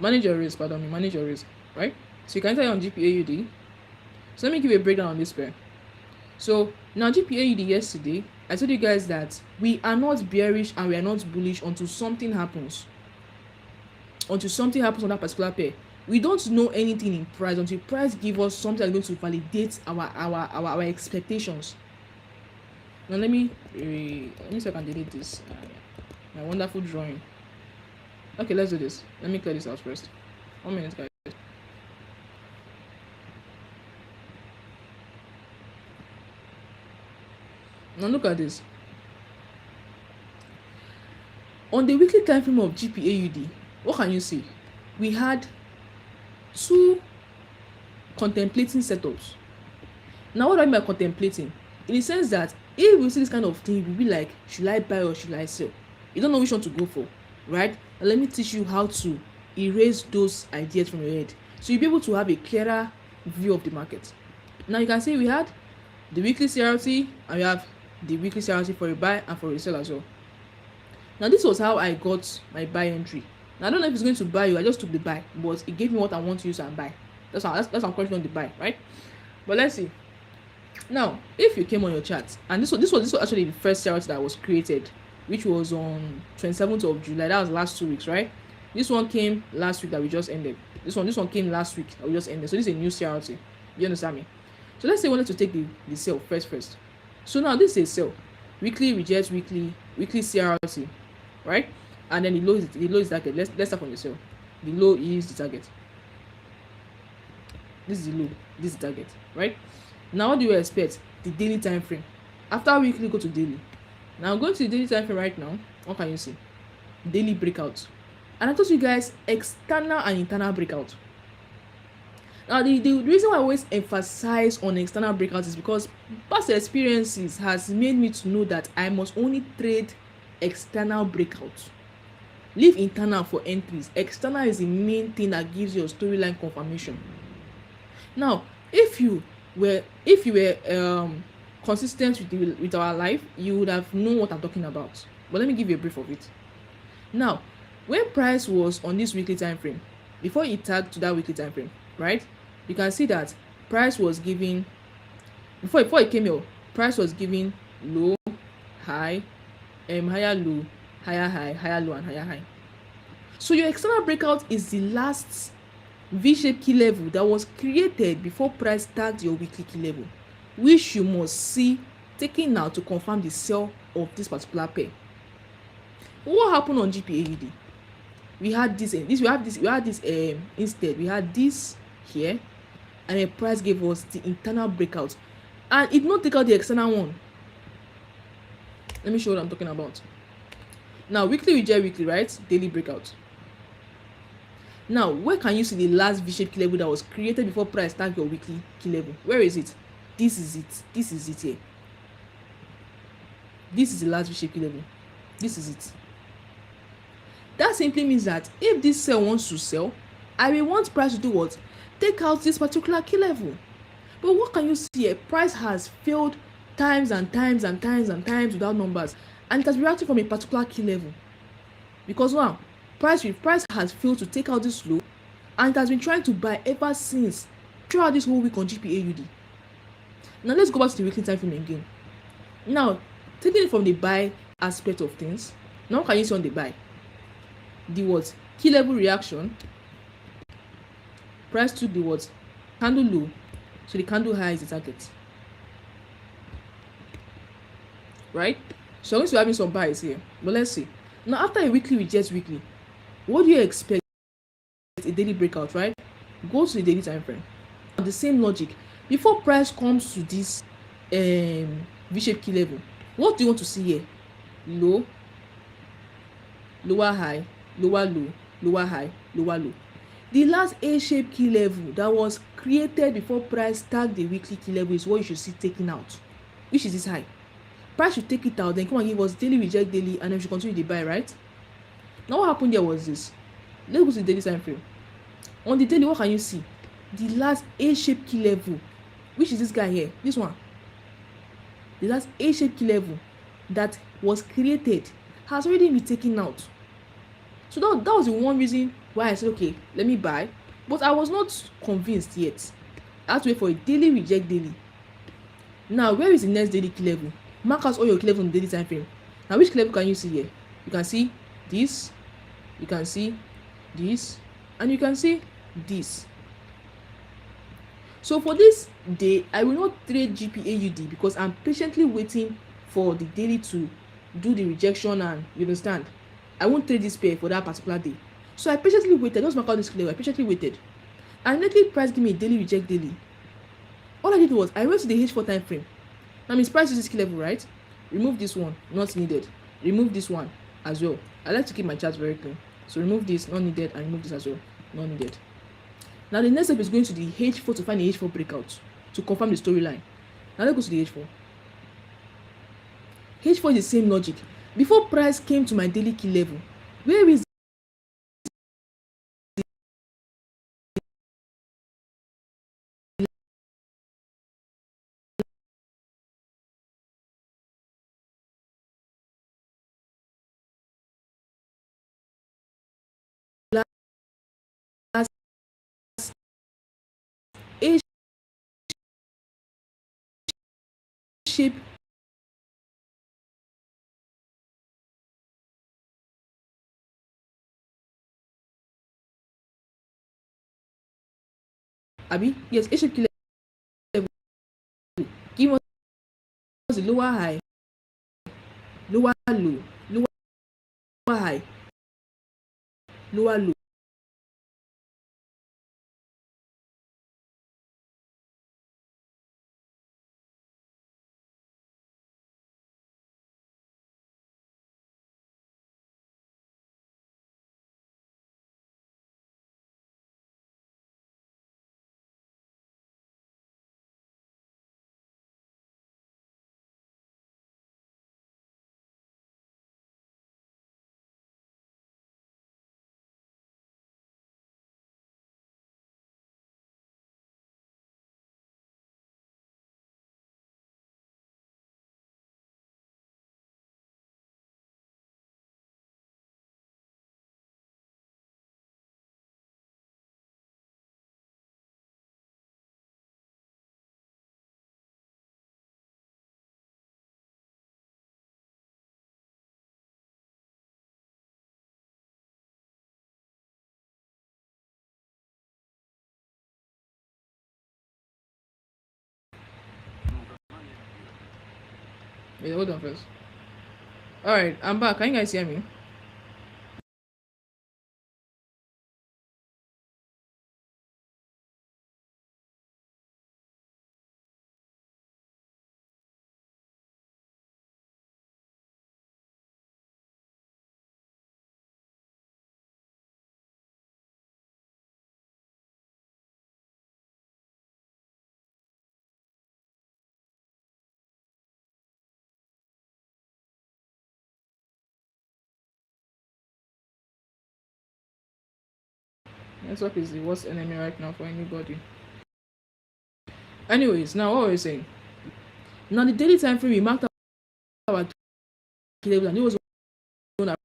manage your risk, right? So you can enter here on GPAUD. So let me give you a breakdown on this pair. So now GPAUD yesterday, I told you guys that we are not bearish and we are not bullish until something happens. Until something happens on that particular pair. We don't know anything in price until price give us something that's going to validate our expectations. Now let me see if I can delete this. My wonderful drawing. Okay, let's do this. Let me clear this out first. 1 minute, guys. Now look at this. On the weekly time frame of GPAUD, what can you see? We had 2 contemplating setups. Now what do I mean by contemplating? In the sense that if we see this kind of thing, we'll be like, should I buy or should I sell? You don't know which one to go for, right? Now let me teach you how to erase those ideas from your head, so you'll be able to have a clearer view of the market. Now you can see we had the weekly CRT and we have the weekly CRT for a buy and for a sell as well. Now this was how I got my buy entry. Now I don't know if it's going to buy you. I just took the buy, but it gave me what I want to use and buy. That's how I'm currently on the buy, right? But let's see. Now, if you came on your chart, and this was actually the first CRT that was created, which was on 27th of July. That was last 2 weeks, right? This one came last week that we just ended. This one came last week that we just ended. So this is a new CRT. You understand me? So let's say we wanted to take the sale first. So now this is a sale. Weekly reject weekly CRT, right? And then the low is target. Let's start from the sale. The low is the target. This is the low, this is the target, right? Now what do you expect? The daily time frame. After weekly, go to daily. Now going to the daily time frame right now, what can you see? Daily breakout. And I told you guys external and internal breakout. Now the reason why I always emphasize on external breakouts is because past experiences has made me to know that I must only trade external breakouts. Leave internal for entries. External is the main thing that gives you a storyline confirmation. Now if you were consistent with our life, you would have known what I'm talking about, but let me give you a brief of it. Now when price was on this weekly time frame, before it tagged to that weekly time frame, right, you can see that price was giving, before it came here, price was giving low, high, higher low, higher high, higher low, and higher high. So your external breakout is the last V-shaped key level that was created before price tagged your weekly key level, which you must see taken now to confirm the sell of this particular pair. What happened on GPAUD? We had this instead. We had this here, and the price gave us the internal breakout, and it did not take out the external one. Let me show you what I'm talking about. Now weekly reject weekly, right? Daily breakout. Now where can you see the last V-shaped key level that was created before price tagged your weekly key level? Where is it? This is it here. This is the last V-shaped key level. This is it. That simply means that if this sell wants to sell, I will want price to do what? Take out this particular key level. But what can you see here? Price has failed times and times without numbers, and it has reacted from a particular key level. Because now price has failed to take out this low, and it has been trying to buy ever since throughout this whole week on GPAUD. Now let's go back to the weekly time frame again. Now taking it from the buy aspect of things, now what can you see on the buy? The what? Key level reaction. Price took the what? Candle low, so the candle high is the target, right? So I'm going to be having some buys here, but let's see. Now after a weekly rejects weekly, what do you expect? A daily breakout, right? Go to the daily time frame. The same logic. Before price comes to this V-shaped key level, what do you want to see here? Low, lower high, lower low, lower high, lower low. The last A-shaped key level that was created before price tagged the weekly key level is what you should see taking out, which is this high. Price should take it out, then come and give us daily reject daily, and then we should continue the buy, right? Now what happened there was this. Let's go to the daily time frame. On the daily, what can you see? The last A-shaped key level, which is this guy here, this one. The last A-shaped key level that was created has already been taken out. So that was the one reason why I said, okay, let me buy. But I was not convinced yet. I had to wait for a daily reject daily. Now, where is the next daily key level? Mark out all your key level on the daily time frame. Now, which key level can you see here? You can see this, you can see this, and you can see this. So for this day, I will not trade GPAUD because I'm patiently waiting for the daily to do the rejection, and you understand, I won't trade this pair for that particular day. So I patiently waited. Just mark out this level. I patiently waited, and lately price give me a daily reject daily. All I did was I went to the H4 time frame. Now means price is this key level, right? Remove this one, not needed. Remove this one as well. I like to keep my charts very clean. So remove this, not needed, and remove this as well, not needed. Now the next step is going to the H4 to find the H4 breakout to confirm the storyline. Now let's go to the H4. H4 is the same logic. Before price came to my daily key level, where is the last A shape Abi, yes, A-shaped key level. Give us the lower high, lower low, lower high, lower low. Wait, hold on first. All right, I'm back. Can you guys hear me? Network is the worst enemy right now for anybody. Anyways, now what we're saying. Now the daily time frame we marked our key level and it was one our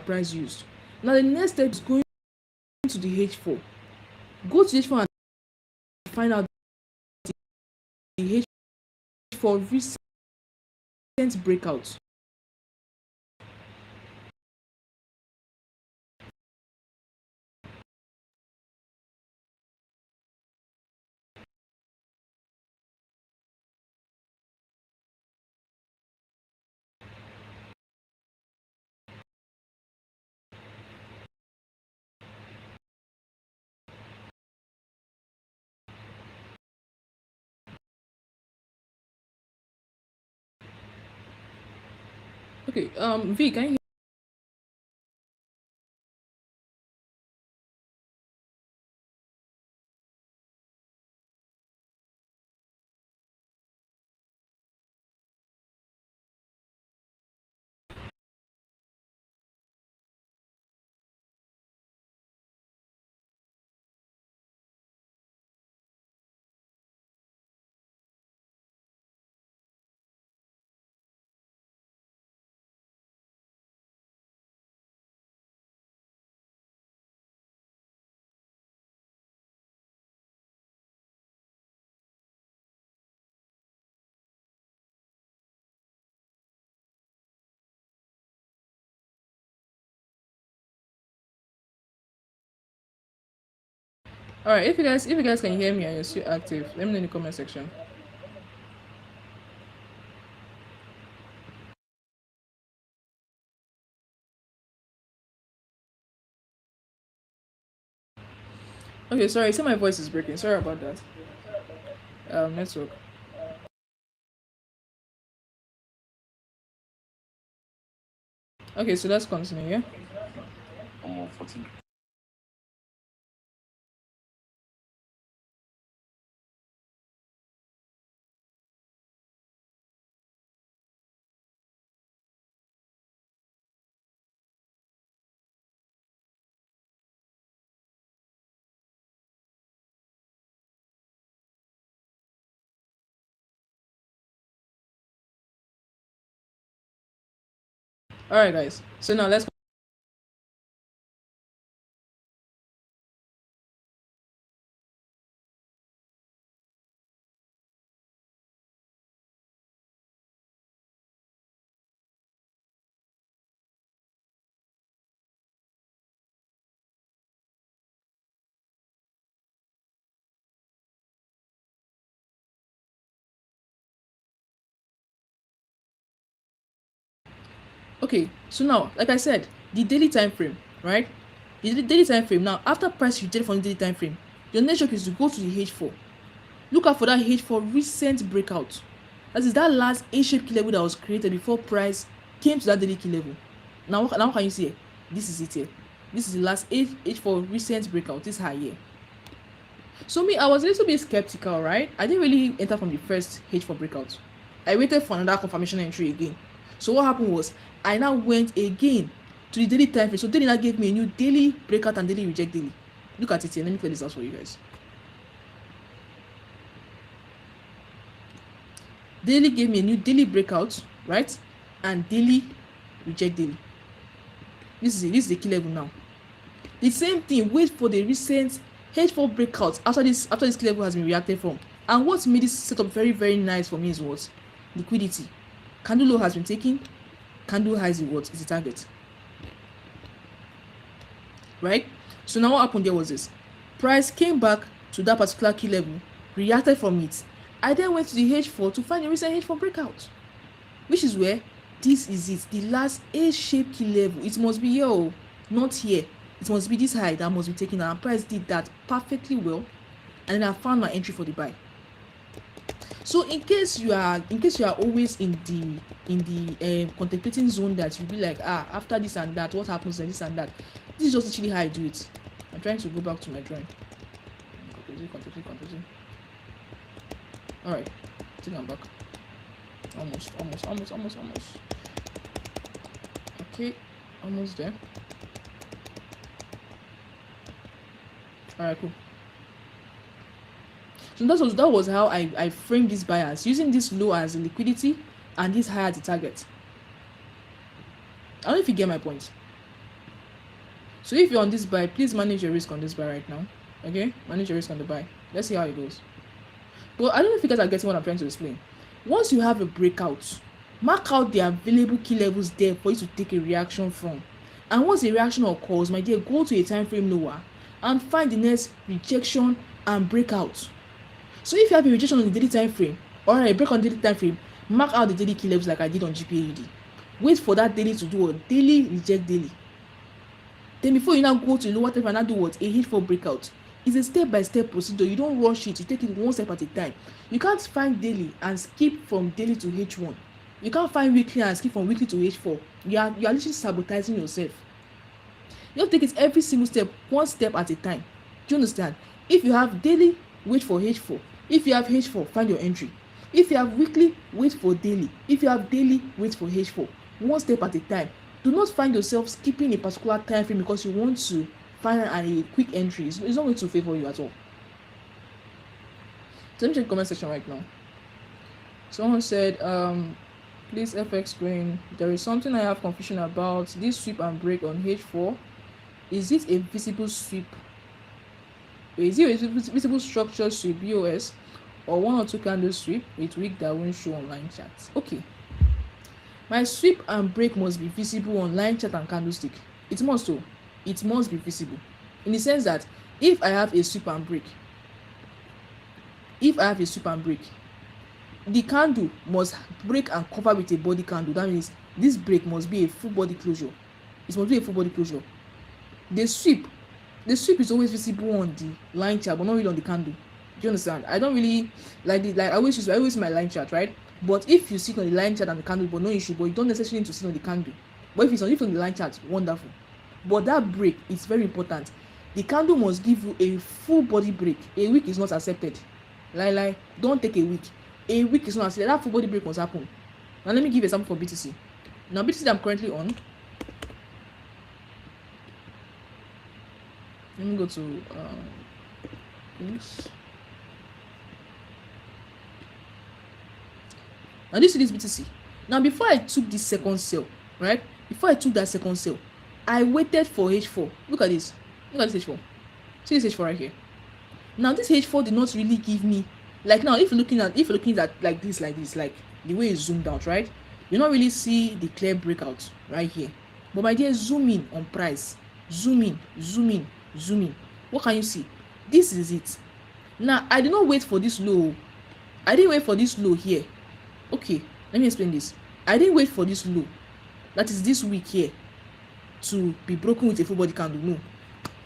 price used. Now the next step is going to the H4. Go to the H4 and find out the H4 recent breakout. Okay, V, can you All right, if you guys can hear me and you're still active, let me know in the comment section. Okay, sorry, see my voice is breaking. Sorry about that. Network. Okay, so let's continue, yeah? Almost 14. All right, guys. So now let's Okay, so now, like I said, the daily time frame, right? The daily time frame. Now, after price reject from the daily time frame, your next job is to go to the H4. Look out for that H4 recent breakout. That is that last A-shaped key level that was created before price came to that daily key level. Now can you see it? This is it here. This is the last H4 recent breakout. This high here. So me, I was a little bit skeptical, right? I didn't really enter from the first H4 breakout. I waited for another confirmation entry again. So what happened was I now went again to the daily time frame. So daily now gave me a new daily breakout and daily reject daily. Look at it here. Let me clear this out for you guys. Daily gave me a new daily breakout, right? And daily reject daily. This is it. This is the key level now. The same thing. Wait for the recent H4 breakout after this key level has been reacted from. And what made this setup very, very nice for me is what? Liquidity. Candle low has been taken. Candle high is what? Is the target. Right? So now what happened there was this. Price came back to that particular key level, reacted from it. I then went to the H4 to find the recent H4 breakout, which is where this is it, the last A-shaped key level. It must be here, oh, not here. It must be this high that must be taken. And price did that perfectly well, and then I found my entry for the buy. So in case you are always in the contemplating zone that you'll be like, after this and that, what happens and this and that. This is just actually how I do it. I'm trying to go back to my drawing. Contemplating. Alright, I think I'm back. Almost. Okay, almost there. Alright, cool. So that was how I framed this buyers, using this low as liquidity and this high as the target. I don't know if you get my point. So if you're on this buy, please manage your risk on this buy right now. Okay? Manage your risk on the buy. Let's see how it goes. But I don't know if you guys are getting what I'm trying to explain. Once you have a breakout, mark out the available key levels there for you to take a reaction from. And once a reaction occurs, my dear, go to a time frame lower and find the next rejection and breakout. So if you have a rejection on the daily time frame or a break on the daily time frame, mark out the daily key levels like I did on GPAUD. Wait for that daily to do a daily reject daily. Then before you now go to lower time and now do what? A H4 breakout. It's a step-by-step procedure. You don't rush it. You take it one step at a time. You can't find daily and skip from daily to H1. You can't find weekly and skip from weekly to H4. You are literally sabotaging yourself. You have to take it every single step, one step at a time. Do you understand? If you have daily, wait for H4. If you have H4, find your entry. If you have weekly, wait for daily. If you have daily, wait for H4. One step at a time. Do not find yourself skipping a particular time frame because you want to find a quick entry. It's not going to favor you at all. So let me check the comment section right now. Someone said, please FX Green, there is something I have confusion about. This sweep and break on H4. Is it a visible sweep? Is it a visible structure sweep, BOS, or one or two candle sweep with wick that won't show on line charts? Okay. My sweep and break must be visible on line chart and candlestick. It must be visible. In the sense that if I have a sweep and break, the candle must break and cover with a body candle. That means this break must be a full body closure. It must be a full body closure. The sweep is always visible on the line chart, but not really on the candle. Do you understand? I don't really like it. Like I always use my line chart, right? But if you sit on the line chart and the candle, but no issue. But you don't necessarily need to sit on the candle. But if it's on the line chart, wonderful. But that break is very important. The candle must give you a full body break. A week is not accepted. Don't take a week. A week is not accepted. That full body break must happen. Now let me give an example for BTC. Now BTC that I'm currently on. Let me go to things. Now this is BTC. Now before I took this second sale, right? Before I took that second sale, I waited for H4. Look at this. Look at this H4. See this H4 right here. Now this H4 did not really give me, like now if you're looking at like this, like the way it's zoomed out, right? You don't really see the clear breakout right here. But my dear, zoom in on price. Zoom in. What can you see? This is it. Now I did not wait for this low. I didn't wait for this low here. Okay, let me explain this. I didn't wait for this low. that is this week here to be broken with a full body candle. No,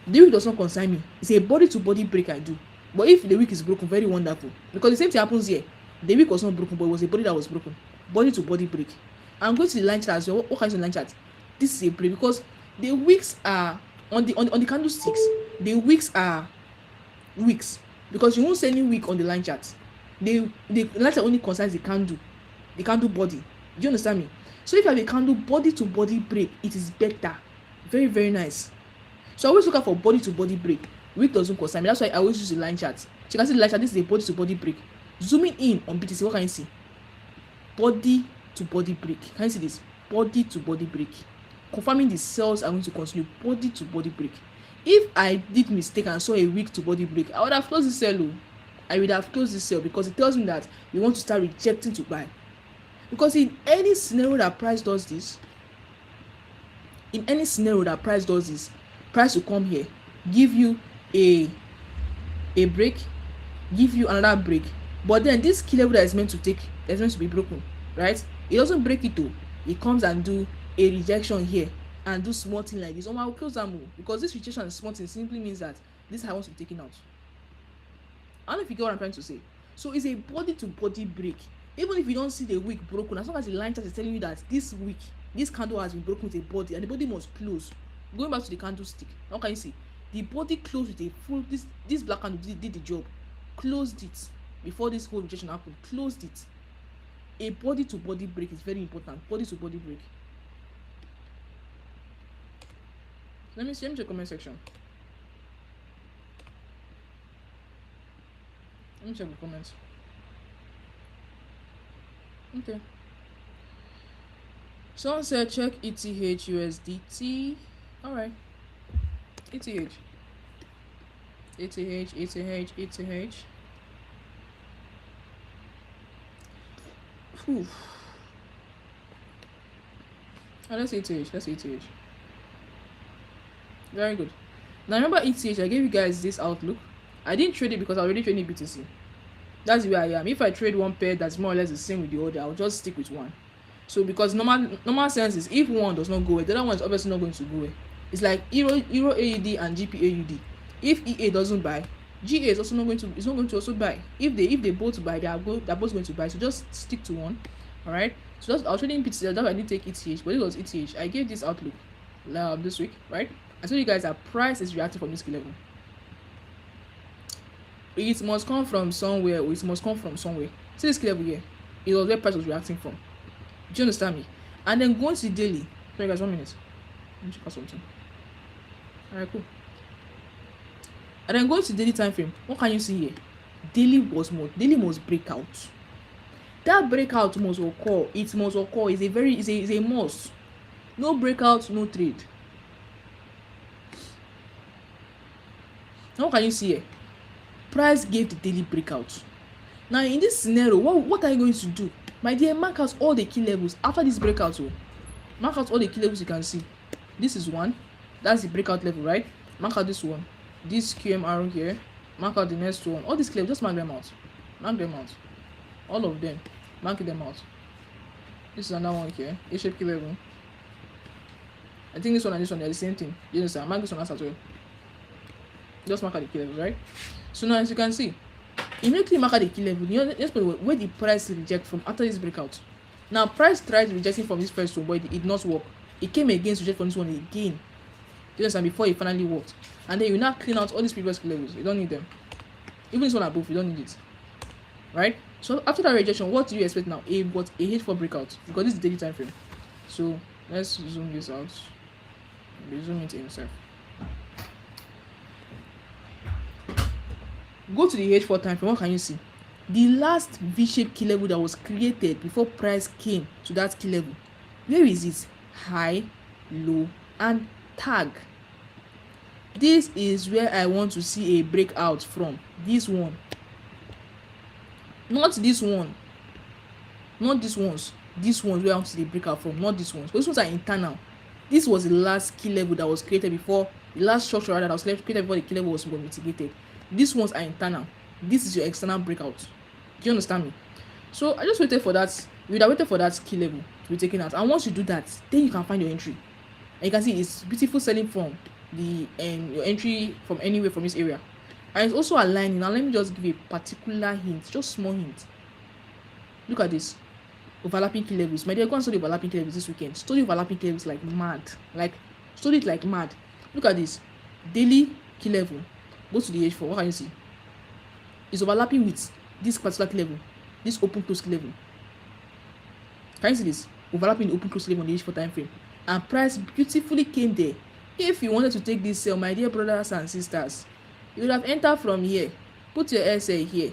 the week does not concern me. It's a body to body break I do. But if the week is broken, very wonderful, because the same thing happens here. The week was not broken, but it was a body that was broken. Body to body break. I'm going to the line chart as well. What kinds of line chart? This is a break because the weeks are on the candlesticks. The weeks are weeks, because you won't see any week on the line chart. The line chart only concerns the candle body. Do you understand me? So if you have a candle body to body break, it is better. Very, very nice. So I always look out for body to body break. Week doesn't concern me. That's why I always use the line chart. So you can see the line chart. This is a body to body break. Zooming in on BTC, what can you see? Body to body break. Can you see this? Body to body break. Confirming the cells are going to continue. Body to body break. If I did mistake and saw a week to body break, I would have closed this cell. I would have closed this cell because it tells me that we want to start rejecting to buy. Because in any scenario that price does this, price will come here, give you a break, give you another break, but then this key level that is meant to be broken, right? It doesn't break it though. It comes and do a rejection here and do small thing like this. I will close that move because this rejection and small thing simply means that this high wants to be taken out. I don't know if you get what I'm trying to say. So it's a body to body break. Even if you don't see the wick broken, as long as the line chart is telling you that this week this candle has been broken with a body and the body must close. Going back to the candlestick, how can you see the body closed with a full, this black candle did the job, closed it before this whole rejection happened, closed it. A body to body break is very important. Body to body break. Let me check the comment section. Let me check the comments. Okay. Someone said check ETH USDT. Alright. ETH. Whew. Oh, let's ETH. Very good. Now remember ETH, I gave you guys this outlook. I didn't trade it because I already traded BTC. That's where I am. If I trade one pair that's more or less the same with the other, I'll just stick with one. So because normal sense is if one does not go away, the other one is obviously not going to go away. It's like Euro AUD and GP AUD. If EA doesn't buy, GA is also not going to also buy. If they both buy, they're both going to buy. So just stick to one. Alright. So I was trading BTC, that's why I didn't take ETH, but it was ETH. I gave this outlook this week, right? I told you guys that price is reacting from this key level. It must come from somewhere, or it must come from somewhere. See this key level here? It was where price was reacting from. Do you understand me? And then going to the daily. Sorry guys, 1 minute. Let me check out something. Alright, cool. And then going to the daily time frame. What can you see here? Daily must break out. That breakout must occur. It must occur. It's a must. No breakout, no trade. Now what can you see here? Price gave the daily breakout. Now in this scenario, what are you going to do? My dear, mark out all the key levels after this breakout. Mark out all the key levels you can see. This is one. That's the breakout level, right? Mark out this one. This QM arrow here. Mark out the next one. All these key levels, just mark them out. Mark them out. All of them. Mark them out. This is another one here. A-shape key level. I think this one and this one are the same thing. You understand? Mark this one as well. Just mark out the key levels, right? So now as you can see, immediately mark out the key level. You know, just where the price reject from after this breakout. Now price tried rejecting from this first one, but it did not work. It came against reject from this one again. You understand? Before it finally worked. And then you now clean out all these previous key levels. You don't need them. Even this one above, you don't need it. Right? So after that rejection, what do you expect now? A H4 breakout. Because this is the daily time frame. So let's zoom this out. Zoom it himself. Go to the H4 time frame. What can you see? The last V-shaped key level that was created before price came to that key level. Where is it? High, low, and tag. This is where I want to see a breakout from. This one. Not this one. Not these ones. This one's where I want to see the breakout from. Not these ones. Those ones are internal. This was the last key level that was created before, the last structure that was created before the key level was mitigated. These ones are internal. This is your external breakout. Do you understand me? So I just waited for that. You would have waited for that key level to be taken out. And once you do that, then you can find your entry. And you can see it's beautiful selling from the your entry from anywhere from this area. And it's also aligning. Now let me just give a particular hint, just small hint. Look at this. Overlapping key levels. My dear, go and study overlapping key levels this weekend. Study overlapping key levels like mad. Like study it like mad. Look at this. Daily key level. Go to the H4. What can you see? It's overlapping with this particular key level. This open close key level. Can you see this? Overlapping the open close level on the H4 time frame. And price beautifully came there. If you wanted to take this sale, my dear brothers and sisters, you would have entered from here, put your SA here,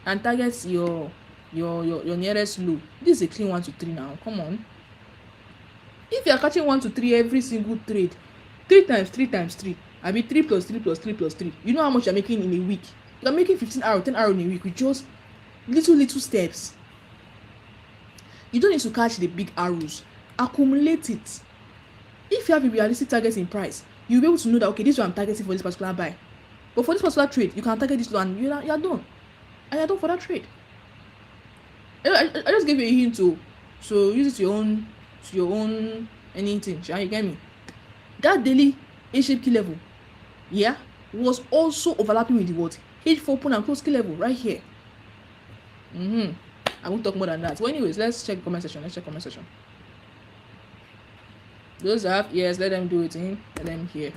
and target your nearest low. This is a clean 1 to 3 now. Come on. If you are catching 1 to 3 every single trade, 3 times 3 times 3, I mean 3 plus 3 plus 3 plus 3. You know how much you're making in a week? You're making 15 arrow, 10 arrow in a week with just little steps. You don't need to catch the big arrows. Accumulate it. If you have a realistic target in price, you'll be able to know that, okay, this is what I'm targeting for this particular buy. But for this particular trade, you can target this low and you're done. And you're done for that trade. I just gave you a hint to, so use it to your own anything. Shall you get me? That daily A-shaped key level, yeah, was also overlapping with the what? H4 open and close key level right here. I won't talk more than that. Well, anyways, let's check comment section. Those that have ears, let them do it in. Let them hear.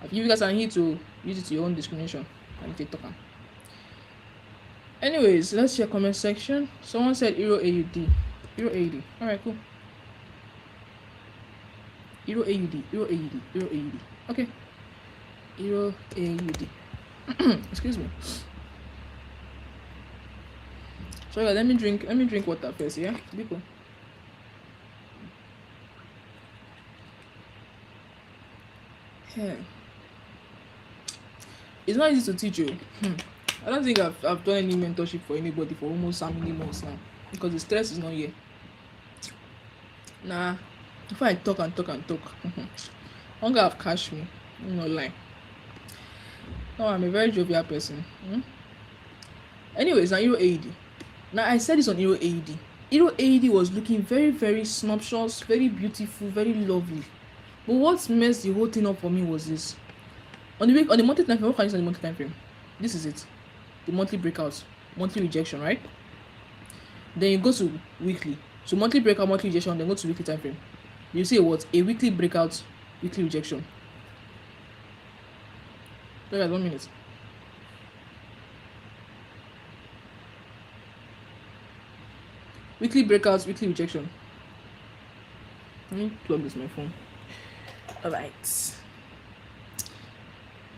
If you guys are here to use it to your own discrimination, and take talk. Anyways, let's check comment section. Someone said Euro AUD. Euro AUD. Alright, cool. Euro AUD. Okay. Euro AUD. Excuse me. So yeah, let me drink water first, yeah? People. Yeah. It's not easy to teach you. I don't think I've done any mentorship for anybody for almost how many months now, because the stress is not here. Nah, if I talk, hunger have cashed me. I'm not lying. No, I'm a very jovial person. Anyways, now Euro AUD. Now I said this on Euro AUD. Euro AUD was looking very, very snapshots, very beautiful, very lovely. But what messed the whole thing up for me was this. On the monthly time frame, what can you see on the monthly time frame? This is it. The monthly breakout, monthly rejection, right? Then you go to weekly. So monthly breakout, monthly rejection, then go to weekly time frame. You see what? A weekly breakout, weekly rejection. Look at 1 minute. Weekly breakouts, weekly rejection. Let me plug this my phone. Alright.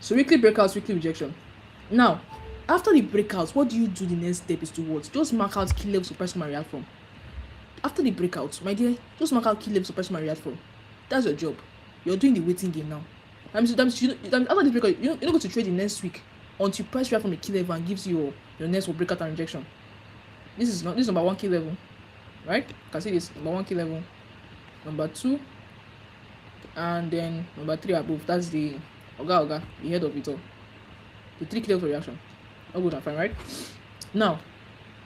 So weekly breakouts, weekly rejection. Now, after the breakouts, what do you do? The next step is to what? Just mark out key levels to price my react from. After the breakouts, my dear, just mark out key levels to price my react from. That's your job. You're doing the waiting game now. After this breakout, you don't go to trade the next week until price react from the key level and gives you your next breakout and rejection. This is number 1 key level, right? You can see this number 1 key level, number 2, and then number 3 above. That's the Oga, the head of it all. The 3 key level reaction. All good and fine, right? Now,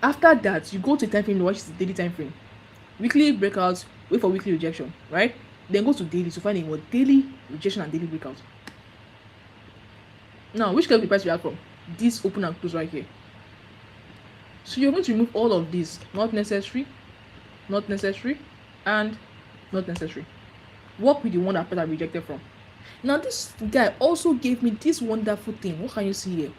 after that, you go to the time frame to watch the daily time frame. Weekly breakouts, wait for weekly rejection, right? Then go to daily to find what daily rejection and daily breakout. Now, which level the price react from? This open and close right here. So you're going to remove all of these. Not necessary, and not necessary. Work with the one that price rejected from. Now, this guy also gave me this wonderful thing. What can you see here?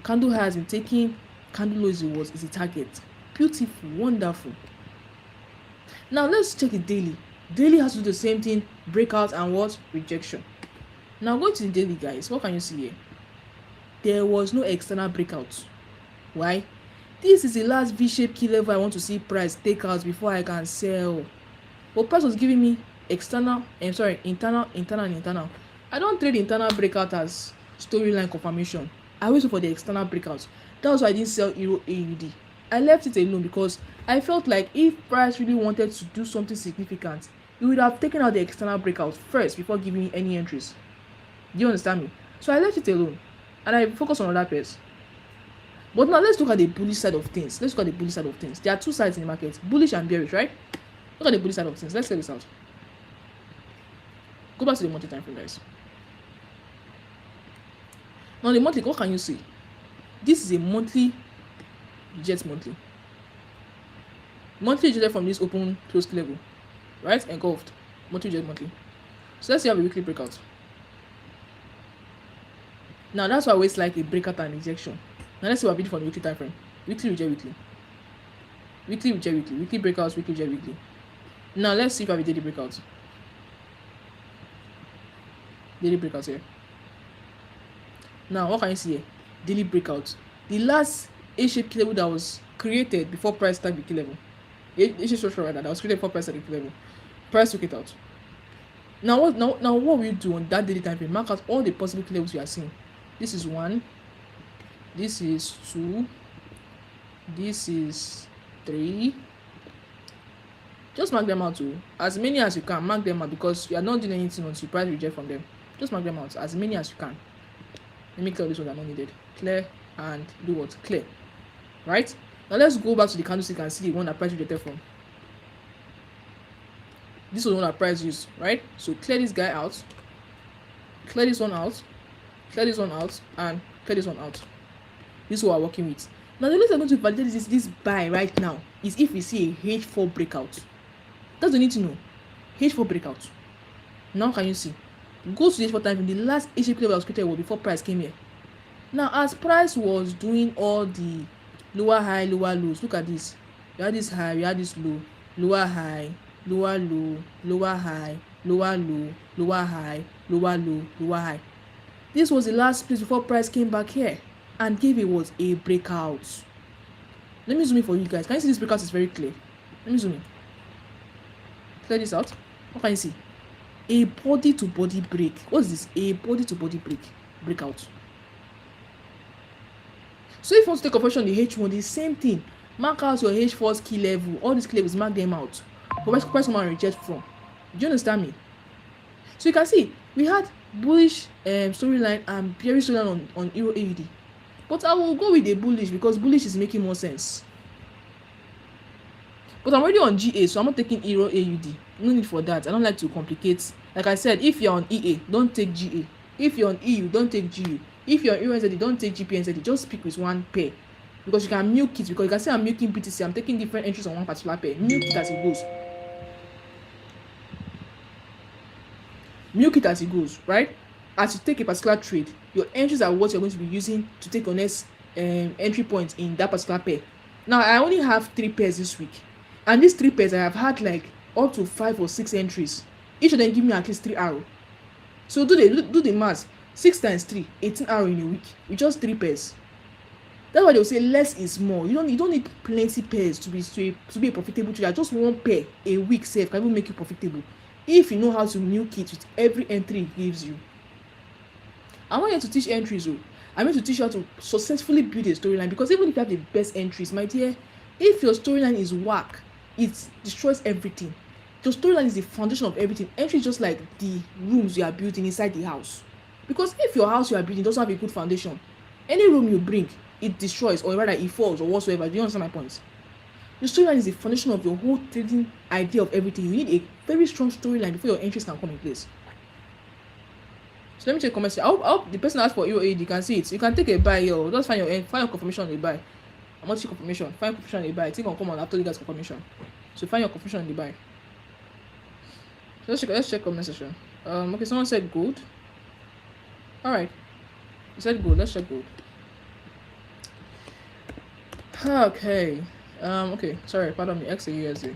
Candle high has been taken. Candle low is the target. Beautiful, wonderful. Now let's check the daily. Daily has to do the same thing. Breakout and what? Rejection. Now going to the daily, guys. What can you see here? There was no external breakout. Why? This is the last V-shaped key level I want to see price take out before I can sell. But price was giving me internal, internal. I don't trade internal breakout as storyline confirmation. I wait for the external breakouts. That was why I didn't sell Euro AUD. I left it alone because I felt like if price really wanted to do something significant, it would have taken out the external breakout first before giving me any entries. Do you understand me? So I left it alone and I focused on other pairs. But now let's look at the bullish side of things. There are two sides in the market, bullish and bearish, right? Look at the bullish side of things. Let's check this out. Go back to the monthly time frame, guys. Now the monthly, what can you see? This is a monthly reject monthly. Monthly rejected from this open closed level, right? Engulfed. Monthly reject monthly. So let's see how a weekly breakout. Now that's why we always like a breakout and rejection. Now let's see what we did for the weekly time frame. Weekly reject weekly. Weekly reject weekly. Weekly breakouts, weekly reject weekly. Now let's see if we did the breakouts. Daily breakouts here. Now what can you see here? Daily breakouts. The last A-shaped key level that was created before price tag the key level. A-shaped structure rather that was created before price tag the key level. Price took it out. Now what will you do on that daily time frame? Mark out all the possible key levels you are seeing. This is 1. This is 2. This is 3. Just mark them out too. As many as you can, mark them out because you are not doing anything until price reject from them. Just mark them out as many as you can. Let me clear this one that are not needed. Clear and do what? Clear. Right? Now let's go back to the candlestick and see the one that price rejected from. This was the one that price used, right? So clear this guy out. Clear this one out. Clear this one out. And clear this one out. This is what we're working with. Now the only thing I'm going to validate this buy right now is if we see a H4 breakout. That's what you need to know. H4 breakout. Now can you see? Go to the H4 time frame. The last H4 level that was created was before price came here. Now as price was doing all the lower high, lower lows, look at this. You had this high, you had this low, lower high, lower low, lower high, lower low, lower high, lower low, lower high. This was the last place before price came back here and gave it was a breakout. Let me zoom in for you guys. Can you see this breakout is very clear? Let me zoom in. Clear this out. What can you see? A body to body break. What is this? A body to body breakout. So if you want to take confirmation on the H1, the same thing. Mark out your H4's key level. All these key levels, mark them out. Where someone reject from. Do you understand me? So you can see we had bullish storyline and bearish storyline on Euro AUD. But I will go with the bullish because bullish is making more sense. But I'm already on GA, so I'm not taking Euro AUD. No need for that. I don't like to complicate. Like I said, if you're on EA, don't take GA. If you're on EU, don't take GU. If you're on EUNZD, don't take GPNZD. Just pick with one pair. Because you can milk it. Because you can say I'm milking BTC. I'm taking different entries on one particular pair. Milk it as it goes. Milk it as it goes, right? As you take a particular trade, your entries are what you're going to be using to take your next entry point in that particular pair. Now, I only have 3 pairs this week. And these 3 pairs, I have had like up to 5 or 6 entries. Each of them give me at least 3 arrow. So do the math. 6 times 3, 18 arrow in a week with just 3 pairs. That's why they'll say less is more. You don't need plenty pairs to be a profitable trader. Just 1 pair a week safe can even make you profitable. If you know how to milk it with every entry it gives you. I'm not here to teach entries. I'm here to teach you how to successfully build a storyline. Because even if you have the best entries, my dear, if your storyline is whack, it destroys everything. Your storyline is the foundation of everything. Entry is just like the rooms you are building inside the house. Because if your house you are building doesn't have a good foundation, any room you bring, it destroys or rather it falls or whatsoever. Do you understand my point? Your storyline is the foundation of your whole trading idea of everything. You need a very strong storyline before your entries can come in place. So let me check comments. I hope the person asked for EOAD, you can see it. You can take a buy here. Just find your confirmation on the buy. I'm not checking confirmation. Find confirmation on the buy. I think I'll come on after you guys confirmation. So find your confirmation on the buy. So let's check comment section. Okay, someone said gold. Alright. You said gold. Let's check gold. Okay. Okay. Sorry. Pardon me. XAUUSD.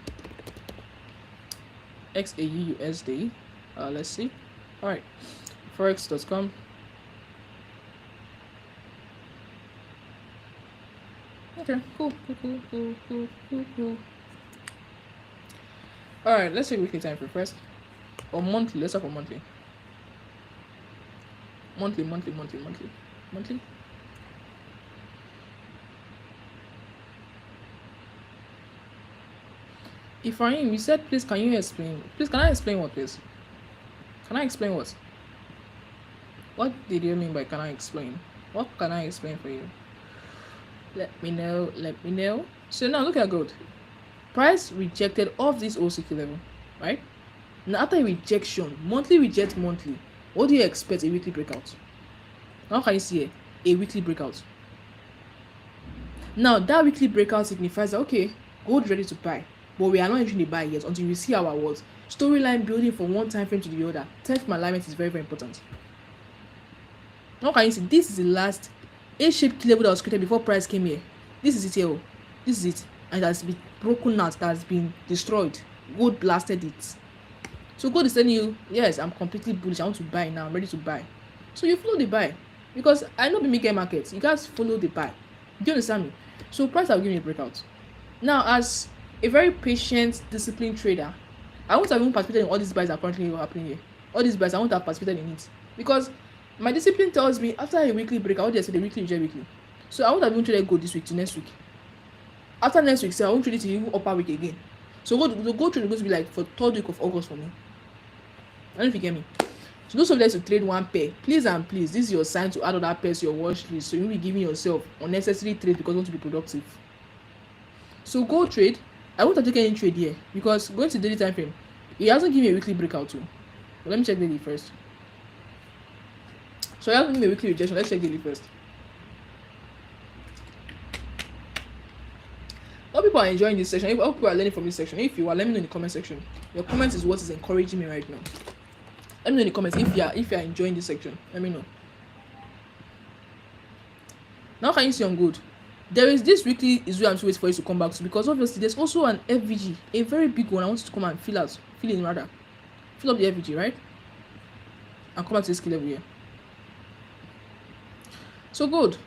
XAUUSD. Let's see. Alright. Forex.com. Okay. Cool. Alright. Let's check weekly time frame first. Or monthly. Let's talk for monthly. Monthly. If we said, please, can you explain? Please, can I explain what this? Can I explain what? What did you mean by can I explain? What can I explain for you? Let me know. Let me know. So now look at gold. Price rejected off this OCQ level, right? Now after a rejection, monthly reject monthly. What do you expect a weekly breakout? Now can you see here? A weekly breakout. Now that weekly breakout signifies that okay, gold ready to buy, but we are not entering the buy yet until we see our what storyline building from one time frame to the other. Time frame alignment is very very important. Now can you see this is the last A-shaped level that was created before price came here. This is it here. This is it, and it has been broken out. That has been destroyed. Gold blasted it. So gold is telling you, yes, I'm completely bullish. I want to buy now. I'm ready to buy. So you follow the buy because I know be get markets. You guys follow the buy. Do you understand me? So price will give me a breakout. Now, as a very patient, disciplined trader, I won't have even participated in all these buys that are currently happening here. All these buys, I won't have participated in it because my discipline tells me after a weekly breakout, what do I say? The weekly reject weekly. So I won't have even traded gold this week to next week. After next week, so I won't trade it to even upper week again. So the gold trade is going to be like for third week of August for me. I don't know if you get me. So those of you that to trade one pair, please and please, this is your sign to add other pairs to your watch list. So you will be giving yourself unnecessary trade because you want to be productive. So gold trade, I won't have taken any trade here because going to daily time frame, it hasn't given me a weekly breakout too. But let me check daily first. So it hasn't given me a weekly rejection. Let's check daily first. All people are enjoying this section. All people are learning from this section. If you are, let me know in the comment section. Your comment is what is encouraging me right now. Let me know in the comments if you are enjoying this section. Let me know. Now can you see on good? There is this weekly is where I'm still waiting for it to come back to because obviously there's also an FVG, a very big one. I want you to come and fill up the FVG, right? And come back to this key level here. So good.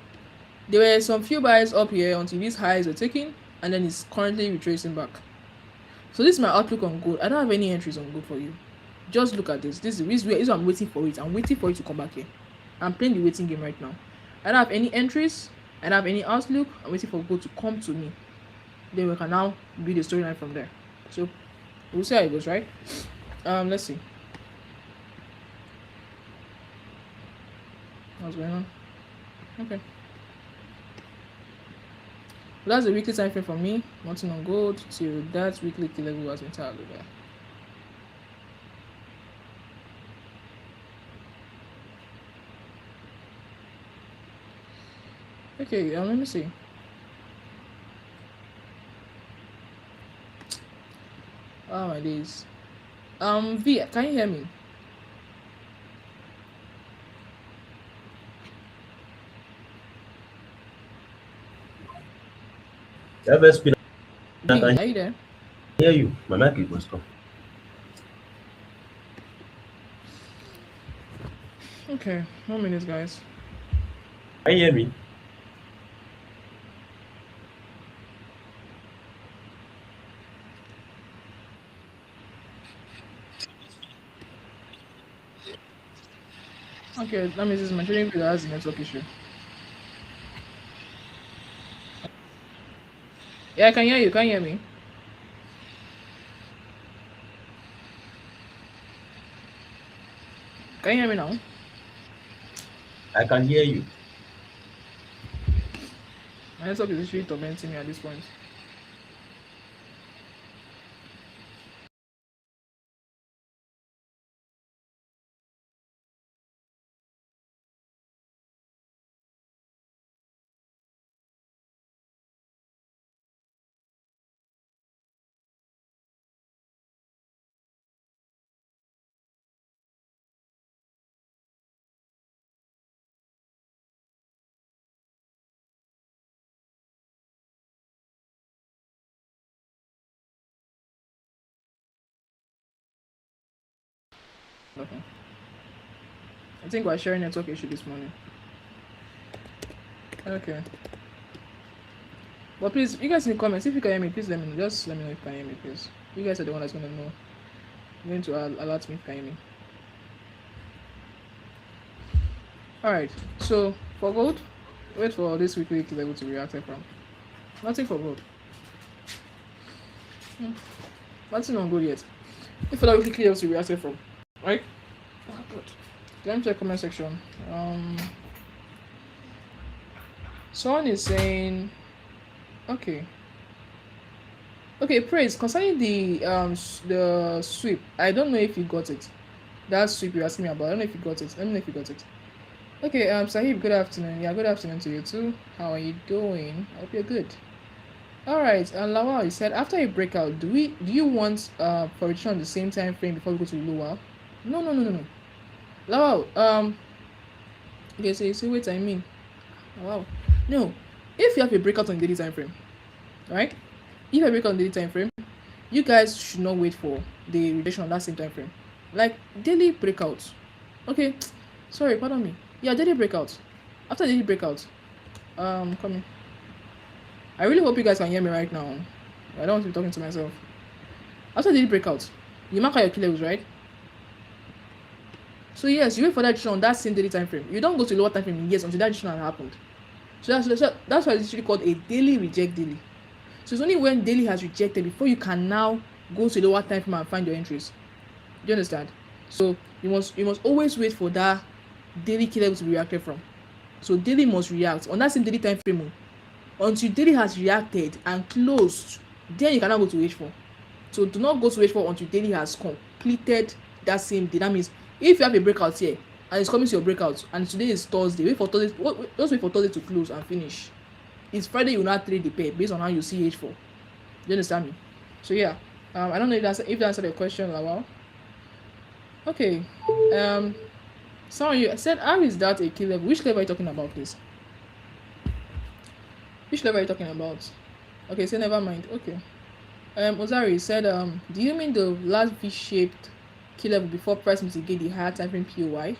There were some few buys up here until these highs were taken, and then it's currently retracing back. So this is my outlook on gold. I don't have any entries on gold for you. Just look at this. This is where I'm waiting for it. I'm waiting for it to come back here. I'm playing the waiting game right now. I don't have any entries. I don't have any outlook. I'm waiting for gold to come to me. Then we can now build the storyline from there. So we'll see how it goes, right? Let's see. What's going on? Okay. That's the weekly time frame for me. Nothing on gold till that weekly key level has been targeted there. Okay, let me see. Oh my days. V, can you hear me? FSP, V, I can are you there? hear you. My mic is must come. Okay, 1 minute, guys. Can you hear me? Okay, that means it's my trading view that has a network issue. Yeah, I can hear you. Can you hear me? Can you hear me now? I can hear you. My network is actually tormenting me at this point. Okay. I think we're sharing network issue this morning. Okay. But please, you guys in the comments, if you can hear me, please let me know. Just let me know if you can hear me, please. You guys are the one that's going to know. You're going to alert me if you can hear me. Alright, so for gold, wait for this weekly level to react from. Nothing for gold. Nothing on gold yet. If for that weekly level to react from. Right? Oh, good. Let me check comment section. Someone is saying, okay, okay, praise concerning the sweep. I don't know if you got it. That sweep you're asking me about. I don't know if you got it. Let me know if you got it. Okay, Sahib, good afternoon. Yeah, good afternoon to you too. How are you doing? I hope you're good. All right, and Lawal, you said after a breakout, do you want for return on the same time frame before we go to the lower? No, no, no, no, no. Lawal, okay, so you see what I mean. Wow. No, if you have a breakout on the daily time frame, right? If you have a breakout on the daily time frame, you guys should not wait for the rejection on that same time frame. Like daily breakouts. Okay, sorry, pardon me. Yeah, daily breakouts. After daily breakout, come in. I really hope you guys can hear me right now. I don't want to be talking to myself. After daily breakout, you mark out your key levels, right? So yes, you wait for that rejection on that same daily time frame. You don't go to lower time frame in years until that rejection has happened. So that's why it's actually called a daily reject daily. So it's only when daily has rejected before you can now go to the lower time frame and find your entries. Do you understand? So you must always wait for that daily key level to be reacted from. So daily must react on that same daily time frame until daily has reacted and closed. Then you cannot go to H4. So do not go to H4 until daily has completed that same day. That means if you have a breakout here and it's coming to your breakout and today is Thursday, wait for Thursday. Just wait for Thursday to close and finish. It's Friday you will not trade the pair based on how you see H4. Do you understand me? So yeah, I don't know if that answered your question, Lawal. Okay. Some of you said, how is that a key level? Which level are you talking about, please? Which level are you talking about? Okay, so never mind. Okay. Ozari said, do you mean the last V-shaped key level before price mitigate the higher time frame POI?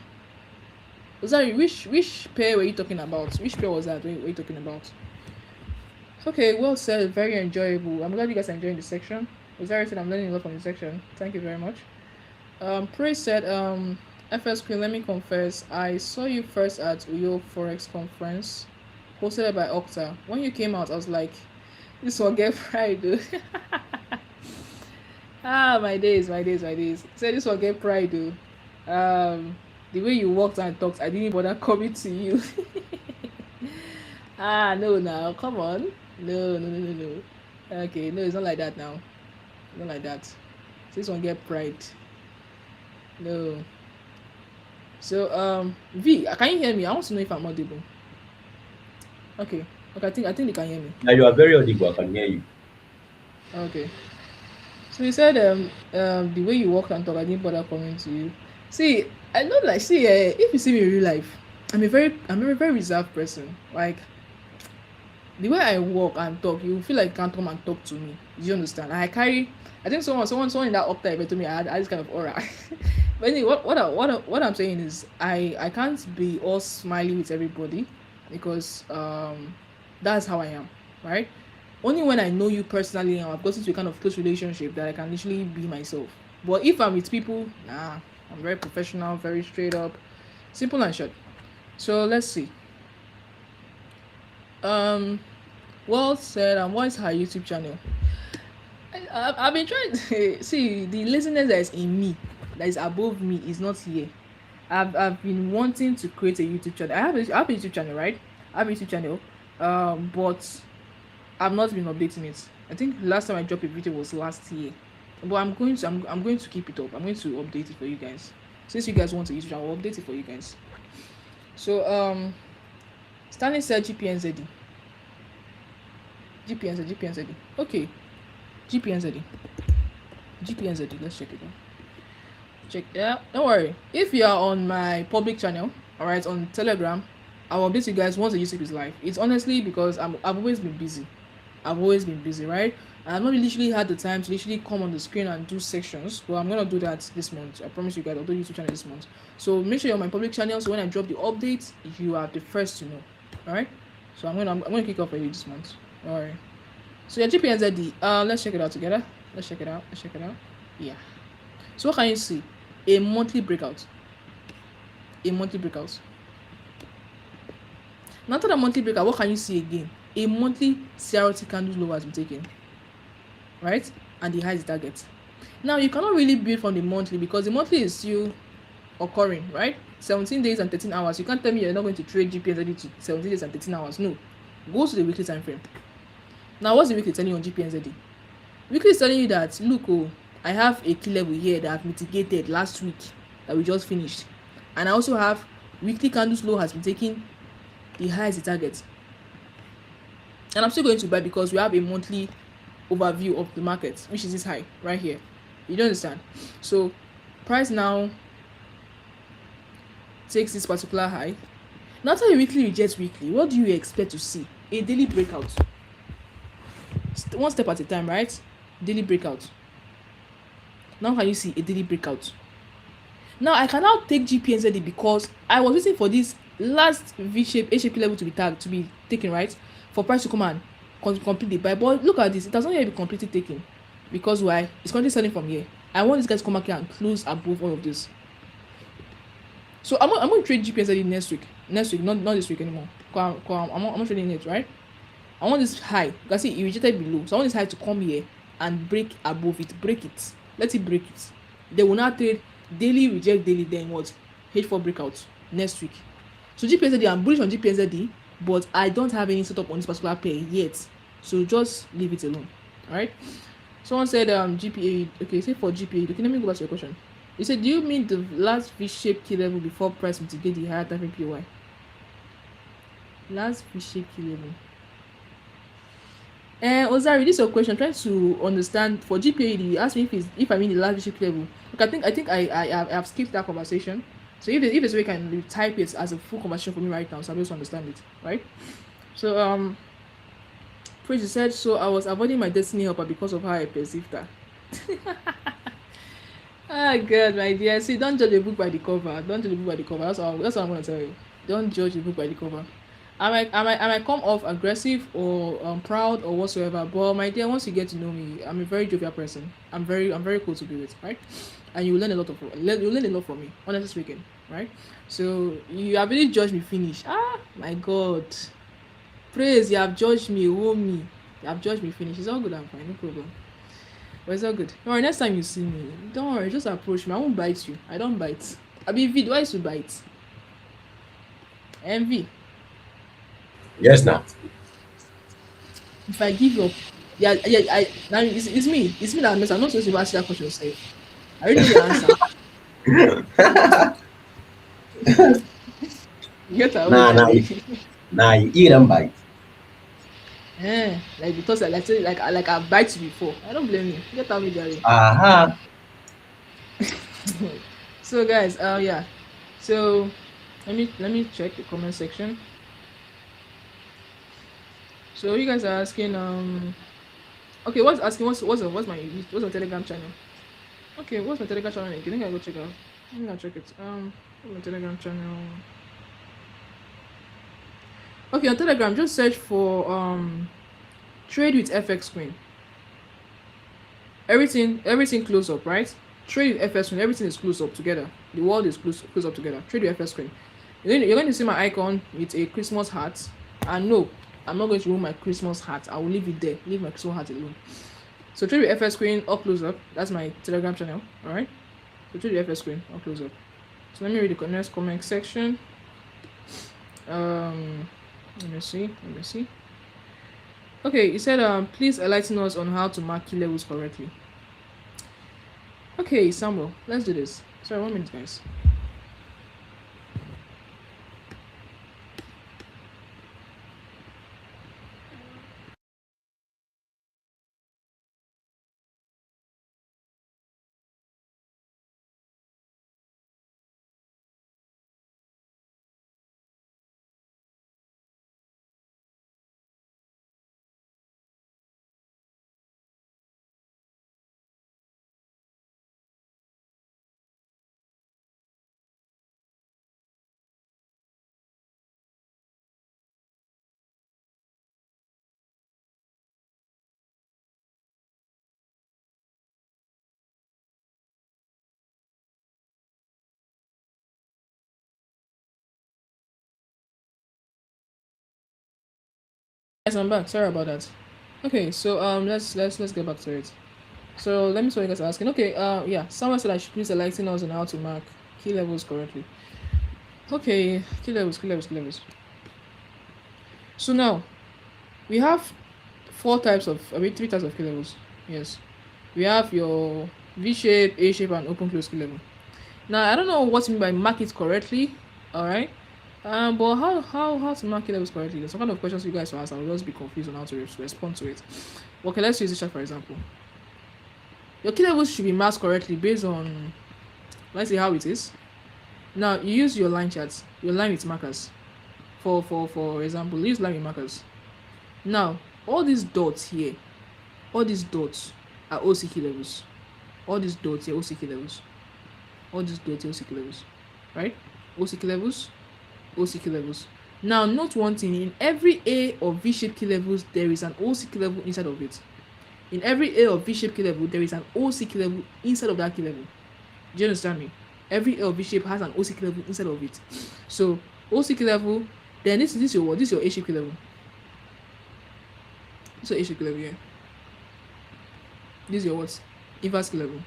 Ozari, which pair were you talking about? Which pair was that? Were you talking about? Okay, well said. Very enjoyable. I'm glad you guys are enjoying the section. Ozari said, I'm learning a lot from the section. Thank you very much. Praise said, FS Queen, let me confess, I saw you first at Uyo Forex conference hosted by Okta. When you came out, I was like, this will get pride, dude. My days. So this will get pride, dude. The way you walked and talked, I didn't bother coming to you. No, now, come on. No. Okay, no, it's not like that now. Not like that. This one get pride. No. So V, can you hear me? I want to know if I'm audible. Okay. I think they can hear me. Yeah, you are very audible. I can hear you. Okay. So you said the way you walk and talk, I didn't bother coming to you. See, I know, like, if you see me in real life, I'm a very reserved person. Like, the way I walk and talk, you feel like you can't come and talk to me. Do you understand? I think someone in that Opta event told me I had this kind of aura. But anyway, what I'm saying is I can't be all smiley with everybody because that's how I am, right? Only when I know you personally and I've gotten to a kind of close relationship that I can literally be myself. But if I'm with people, nah, I'm very professional, very straight up, simple and short. So let's see. Well said. What's her YouTube channel? I've been trying to see the laziness that is in me, that is above me, is not here. I've been wanting to create a YouTube channel. I have a YouTube channel, right? I have a YouTube channel, but I've not been updating it. I think last time I dropped a video was last year, but I'm going to keep it up. I'm going to update it for you guys. Since you guys want a YouTube channel, I'll update it for you guys. So Stanley said GPNZD. Okay. GPNZD. Let's check it out. Yeah, don't worry. If you are on my public channel, alright, on Telegram, I'll update you guys once the YouTube is live. It's honestly because I've always been busy. Right? And I've not literally had the time to literally come on the screen and do sections. But I'm gonna do that this month. I promise you guys, I'll do YouTube channel this month. So make sure you're on my public channel, so when I drop the updates, you are the first to know. Alright? So I'm gonna kick off for you this month. Alright. So your GPNZD, let's check it out together. Let's check it out. Yeah. So what can you see? A monthly breakout. Now after the monthly breakout, what can you see again? A monthly CRT candle low has been taken. Right? And the high is target. Now you cannot really build from the monthly because the monthly is still occurring, right? 17 days and 13 hours. You can't tell me you're not going to trade GPNZD to 17 days and 13 hours. No. Go to the weekly time frame. Now, what's the weekly telling you on GPNZD? Weekly is telling you that, look, oh, I have a key level here that I've mitigated last week that we just finished. And I also have weekly candles low has been taking the high as the target. And I'm still going to buy because we have a monthly overview of the market, which is this high right here. You don't understand? So price now takes this particular high. Now after a weekly rejects weekly, what do you expect to see? A daily breakout. One step at a time, right? Daily breakout. Now can you see a daily breakout? Now I can now take GPNZD because I was waiting for this last V-shape, A-shape level to be tagged, to be taken, right? For price to come and complete the buy. But look at this, it has not yet been completely taken. Because why? It's currently selling from here. I want this guy to come back here and close above all of this. So I'm going to trade GPNZD next week. Next week, not this week anymore. I'm trading it, right? I want this high. You can see it rejected below. So I want this high to come here and break above it. Break it. Let it break it. They will not trade daily, reject daily, then what? H4 breakout next week. So GPNZD, I'm bullish on GPNZD, but I don't have any setup on this particular pair yet. So just leave it alone. Alright? Someone said GPA. Okay, say for GPA. Okay, let me go back to your question. You said, do you mean the last V-shaped key level before price mitigate the higher time frame POI? Last V-shaped key level. Ozari, this is your question. I'm trying to understand for GPA. You asked me if I mean the last V-shaped level. Look, I think I have skipped that conversation. So if there's a way, you can type it as a full conversation for me right now, so I'll be able to understand it, right? So Praise said, so I was avoiding my destiny helper because of how I perceived that. Oh God, my dear. See, don't judge a book by the cover. Don't judge a book by the cover. That's what I'm gonna tell you. Don't judge a book by the cover. I might come off aggressive or proud or whatsoever, but my dear, once you get to know me, I'm a very jovial person. I'm very cool to be with, right? And you learn a lot from me, honestly speaking, right? So you have really judged me finish. Ah, my God. Praise, you have judged me, me. You have judged me finish. It's all good, I'm fine, no problem. But it's all good. Don't worry, next time you see me, don't worry, just approach me. I won't bite you. I don't bite. I be vid, why you bite? Envy. Yes, now. If I give up, yeah, now it's me. It's me that mess. I'm not supposed to ask that question yourself. I already know the answer. Get away, Nah, nah, nah, you eat and bite. Like because like I bite you before. I don't blame you. Get away, Gary. Aha. So guys, yeah. So let me check the comment section. So you guys are asking okay, what's my Telegram channel? Okay, what's my Telegram channel? I think I go check out. I'm gonna check it. What's my Telegram channel? Okay, on Telegram, just search for trade with FX screen. Everything close up, right? Trade with FX screen, everything is close up together. The world is close up together. Trade with FX screen. You're going to see my icon with a Christmas hat. And no, I'm not going to remove my Christmas hat. I will leave it there. Leave my Christmas hat alone. So trade with FX screen or close up. That's my Telegram channel. Alright. So trade with FX screen or close up. So let me read the next comment section. Let me see. Okay, he said please enlighten us on how to mark key levels correctly. Okay, Samuel, let's do this. Sorry, 1 minute, guys. Yes, I'm back. Sorry about that. Okay, so let's get back to it. So let me see what you guys are asking. Okay, yeah, someone said I should please enlighten us on how to mark key levels correctly. Okay, key levels. So now, We have three types of key levels. Yes. We have your V shape, A shape, and open close key level. Now I don't know what you mean by mark it correctly. Alright. But how to mark key levels correctly? There's some kind of questions you guys will ask. I'll just be confused on how to respond to it. Okay, let's use this chart for example. Your key levels should be marked correctly based on, let's see how it is. Now you use your line charts, your line with markers. For example, use line with markers. Now all these dots here, all these dots are OC key levels. All these dots here, OC key levels. All these dots here, OC key levels. Right? OC key levels, OC key levels. Now note one thing, in every A or V shape key levels, there is an OC key level inside of it. In every A or V shape key level, there is an OC key level inside of that key level. Do you understand me? Every A or V shape has an OC key level inside of it. So OC key level, then this is your what? This is your A shape key level. This is your A shape key level here. This is your what? Inverse key level.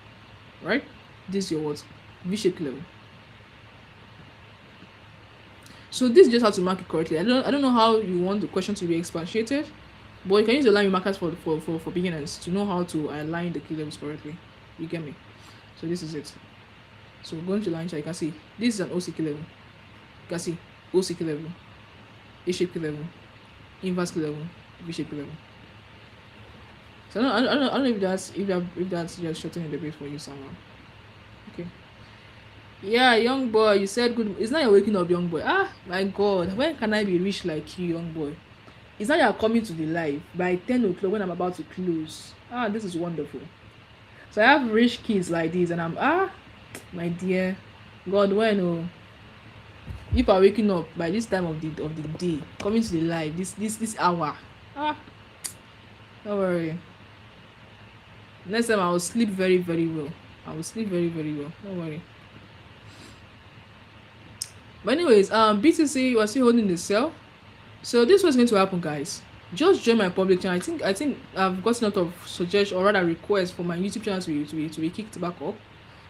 Right? This is your what? V shape key level. So this is just how to mark it correctly. I don't know how you want the question to be expatiated, but you can use the line markers for beginners to know how to align the key levels correctly. You get me? So this is it. So going to line chart, you can see this is an OC key level. You can see OC key level, A shape key level, inverse key level, V shape key level. So I don't know if that's just shortening the bit for you somehow. Okay. Yeah, young boy, you said good. It's not your waking up, young boy. Ah, my God, when can I be rich like you, young boy? It's not you're coming to the live by 10 o'clock when I'm about to close. Ah, this is wonderful. So I have rich kids like this, and my dear, God, when if I'm waking up by this time of the day, coming to the live, this hour, don't worry. Next time I will sleep very, very well. I will sleep very, very well. Don't worry. But anyways, BTC was still holding the sale. So this was going to happen, guys. Just join my public channel. I think I've gotten a lot of suggestions or rather requests for my YouTube channel to be kicked back up.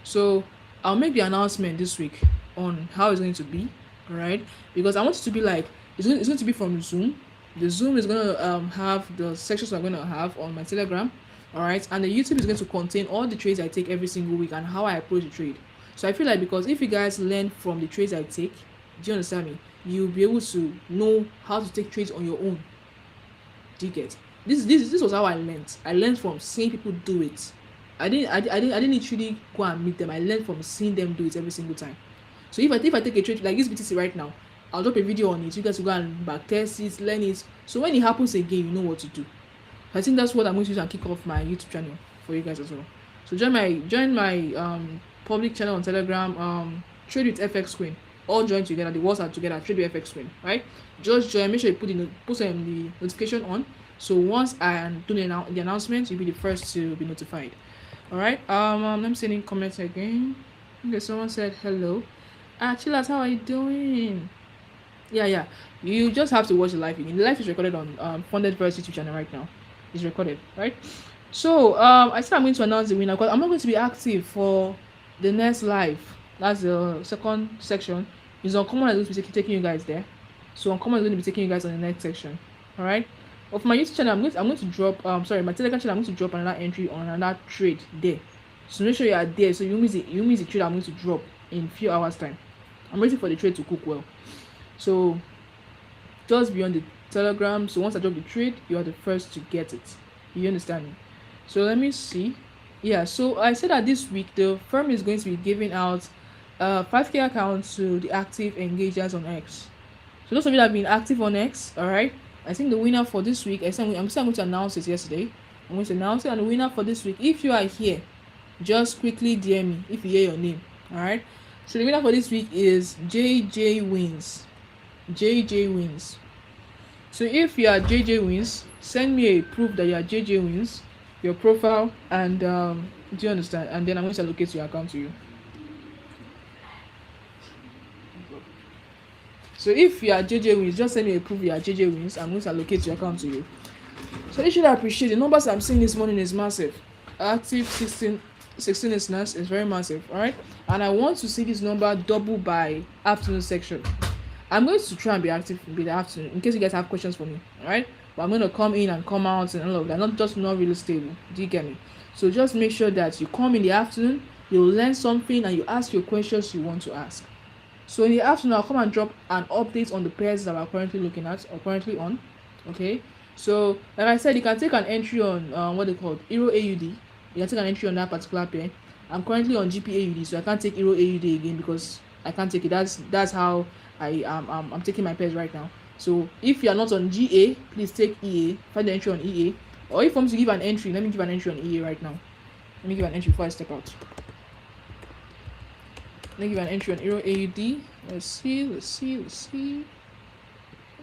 So I'll make the announcement this week on how it's going to be. Alright, because I want it to be like it's going to be from Zoom. The Zoom is going to have the sections I'm going to have on my Telegram. Alright, and the YouTube is going to contain all the trades I take every single week and how I approach the trade. So I feel like because if you guys learn from the trades I take, do you understand me? You'll be able to know how to take trades on your own. Do you get? This was how I learned. I learned from seeing people do it. I didn't literally go and meet them. I learned from seeing them do it every single time. So if I take a trade like this BTC right now, I'll drop a video on it. You guys will go and back test it, learn it. So when it happens again, you know what to do. I think that's what I'm going to use and kick off my YouTube channel for you guys as well. So join my public channel on Telegram, Trade with FX Queen. All join together, the walls are together, Trade with FX Queen, right? Just join, make sure you put the notification on. So once I am doing the announcement, you'll be the first to be notified. Alright, let me see any comments again. Okay, someone said hello. Chillax, how are you doing? Yeah. You just have to watch the live. The live is recorded on FundedVerse YouTube channel right now. It's recorded, right? So I said I'm going to announce the winner because I'm not going to be active for the next live. That's the second section. It's Uncommon is going to be taking you guys there. So Uncommon is going to be taking you guys on the next section. Alright. Of my YouTube channel, I'm going to drop my Telegram channel, I'm going to drop another entry on another trade there. So make sure you are there. So you miss the trade I'm going to drop in a few hours time. I'm waiting for the trade to cook well. So just be on the Telegram. So once I drop the trade, you are the first to get it. You understand me? So let me see. Yeah, so I said that this week the firm is going to be giving out 5K accounts to the active engagers on X. So those of you that have been active on X, alright. I think the winner for this week, I'm going to announce it yesterday. I'm going to announce it, and the winner for this week, if you are here, just quickly DM me if you hear your name. Alright. So the winner for this week is JJ Wins. JJ Wins. So if you are JJ Wins, send me a proof that you are JJ Wins, your profile, and do you understand? And then I'm going to allocate your account to you. So if you are JJ Wins, just send me a proof you are JJ Wins. I'm going to allocate your account to you. So you should appreciate the numbers I'm seeing this morning is massive. Active 16 listeners is very massive, alright? And I want to see this number double by afternoon section. I'm going to try and be active in the afternoon in case you guys have questions for me, alright? but I'm going to come in and come out and all of that. Not really stable. Do you get me? So just make sure that you come in the afternoon, you learn something, and you ask your questions you want to ask. So in the afternoon, I'll come and drop an update on the pairs that we're currently looking at or currently on. Okay. So like I said, you can take an entry on what they call Euro AUD. You can take an entry on that particular pair. I'm currently on GPAUD, so I can't take Euro AUD again because I can't take it. That's how I'm taking my pairs right now. So if you are not on GA, please take EA. Find the entry on EA. Or if you want to give an entry, let me give an entry on EA right now. Let me give an entry before I step out. Let me give an entry on Euro AUD. Let's see.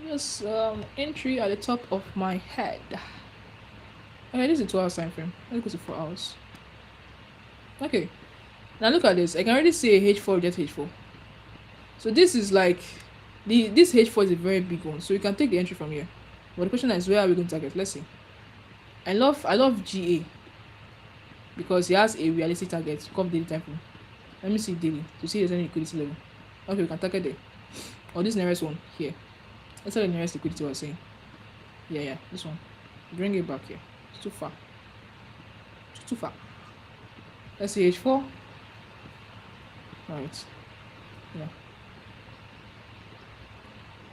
Yes, entry at the top of my head. Okay, this is a 2 hours time frame. Let's go to 4 hours. Okay. Now look at this. I can already see a H4 reject H4. So this is like this H4 is a very big one. So you can take the entry from here. But the question is, where are we going to target? Let's see. I love GA because it has a realistic target. Come daily time frame. Let me see daily to see if there's any liquidity level. Okay, we can target there. Or this nearest one here. That's the nearest liquidity I was saying. Yeah, this one. Bring it back here. It's too far. It's too far. Let's see H4. Alright. Yeah.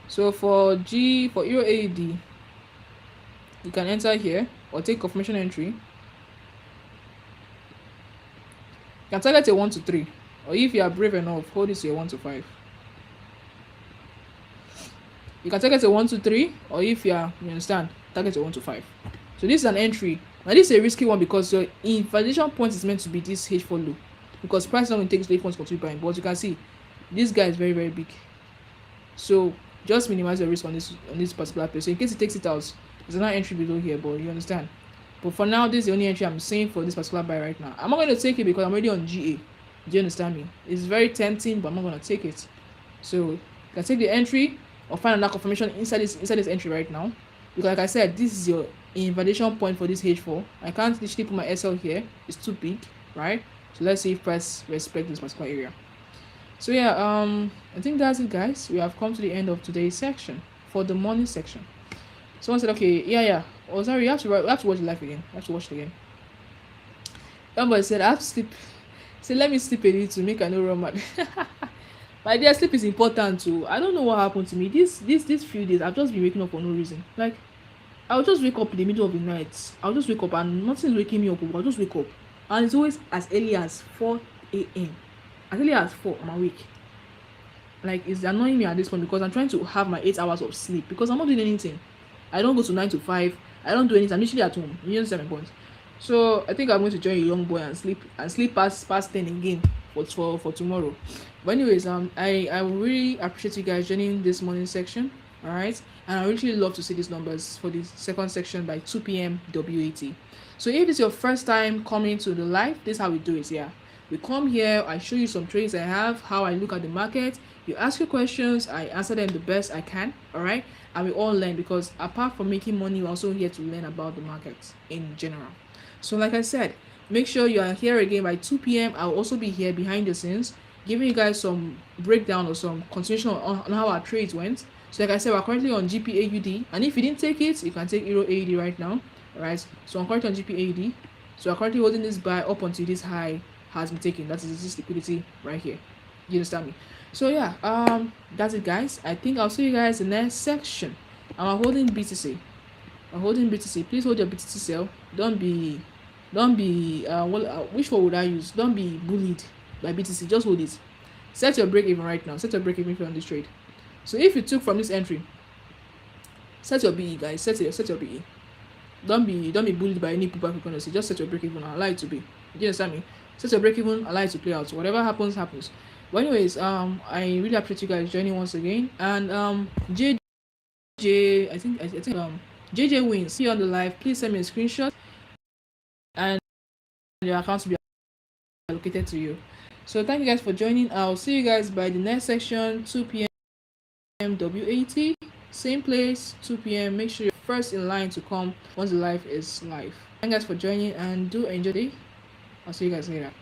So for Euro AUD, you can enter here or take confirmation entry. You can target a 1 to 3. Or if you are brave enough, hold this to a 1 to 5. You can target a 1 to 3, or if you understand, target a 1 to 5. So this is an entry. Now this is a risky one because your invalidation point is meant to be this H4 low. Because price not going to take this point to continue buying. But you can see this guy is very, very big. So just minimize your risk on this particular place. So in case it takes it out, there's another entry below here, but you understand. But for now, this is the only entry I'm saying for this particular buy right now. I'm not going to take it because I'm already on GA. Do you understand me? It's very tempting, but I'm not going to take it. So you can take the entry or find another confirmation inside this entry right now. Because like I said, this is your invalidation point for this H4. I can't literally put my SL here. It's too big, right? So let's see if price respects this particular area. So yeah, I think that's it, guys. We have come to the end of today's section for the morning section. Someone said, okay, yeah. Oh, sorry, you have to watch the live again. You have to watch it again. Somebody said, I have to sleep. Say, let me sleep a little, make I no run mad. My dear, sleep is important too. I don't know what happened to me. These few days, I've just been waking up for no reason. Like, I'll just wake up in the middle of the night. I'll just wake up and nothing's waking me up. I'll just wake up. And it's always as early as 4 a.m. As early as 4, I'm awake. Like, it's annoying me at this point because I'm trying to have my 8 hours of sleep because I'm not doing anything. I don't go to 9 to 5. I don't do anything. I'm literally at home. You understand my point? So I think I'm going to join a young boy and sleep past 10 again for tomorrow. But anyways, I really appreciate you guys joining this morning section. All right, and I really love to see these numbers for the second section by 2 p.m. WAT. So if it's your first time coming to the live, this is how we do it. Yeah, we come here, I show you some trades I have, how I look at the market. You ask your questions, I answer them the best I can. All right, and we all learn because apart from making money, we're also here to learn about the market in general. So like I said, make sure you are here again by 2 p.m. I'll also be here behind the scenes, giving you guys some breakdown or some continuation on how our trades went. So like I said, we're currently on GPAUD, and if you didn't take it, you can take Euro AUD right now. Alright, so I'm currently on GPAUD. So I'm currently holding this buy up until this high has been taken. That is this liquidity right here. You understand me? So yeah, that's it, guys. I think I'll see you guys in the next section. I'm holding BTC. Please hold your BTC sell. Don't be which one would I use? Don't be bullied by BTC. Just hold it. Set your break even right now. Set your break even if you're on this trade. So if you took from this entry, set your BE, guys. Set your BE. Don't be bullied by any people you're gonna see. Just set your break even. Allow it to be. You understand me? Set your break even. Allow it to play out. So whatever happens. But anyways, I really appreciate you guys joining once again. And JJ, I think JJ wins. See you on the live. Please send me a screenshot and your account will be allocated to you. So thank you guys for joining. I'll see you guys by the next section, 2 p.m. WAT, same place, 2 p.m. Make sure you're first in line to come once the live is live. Thank you guys for joining and do enjoy the day. I'll see you guys later.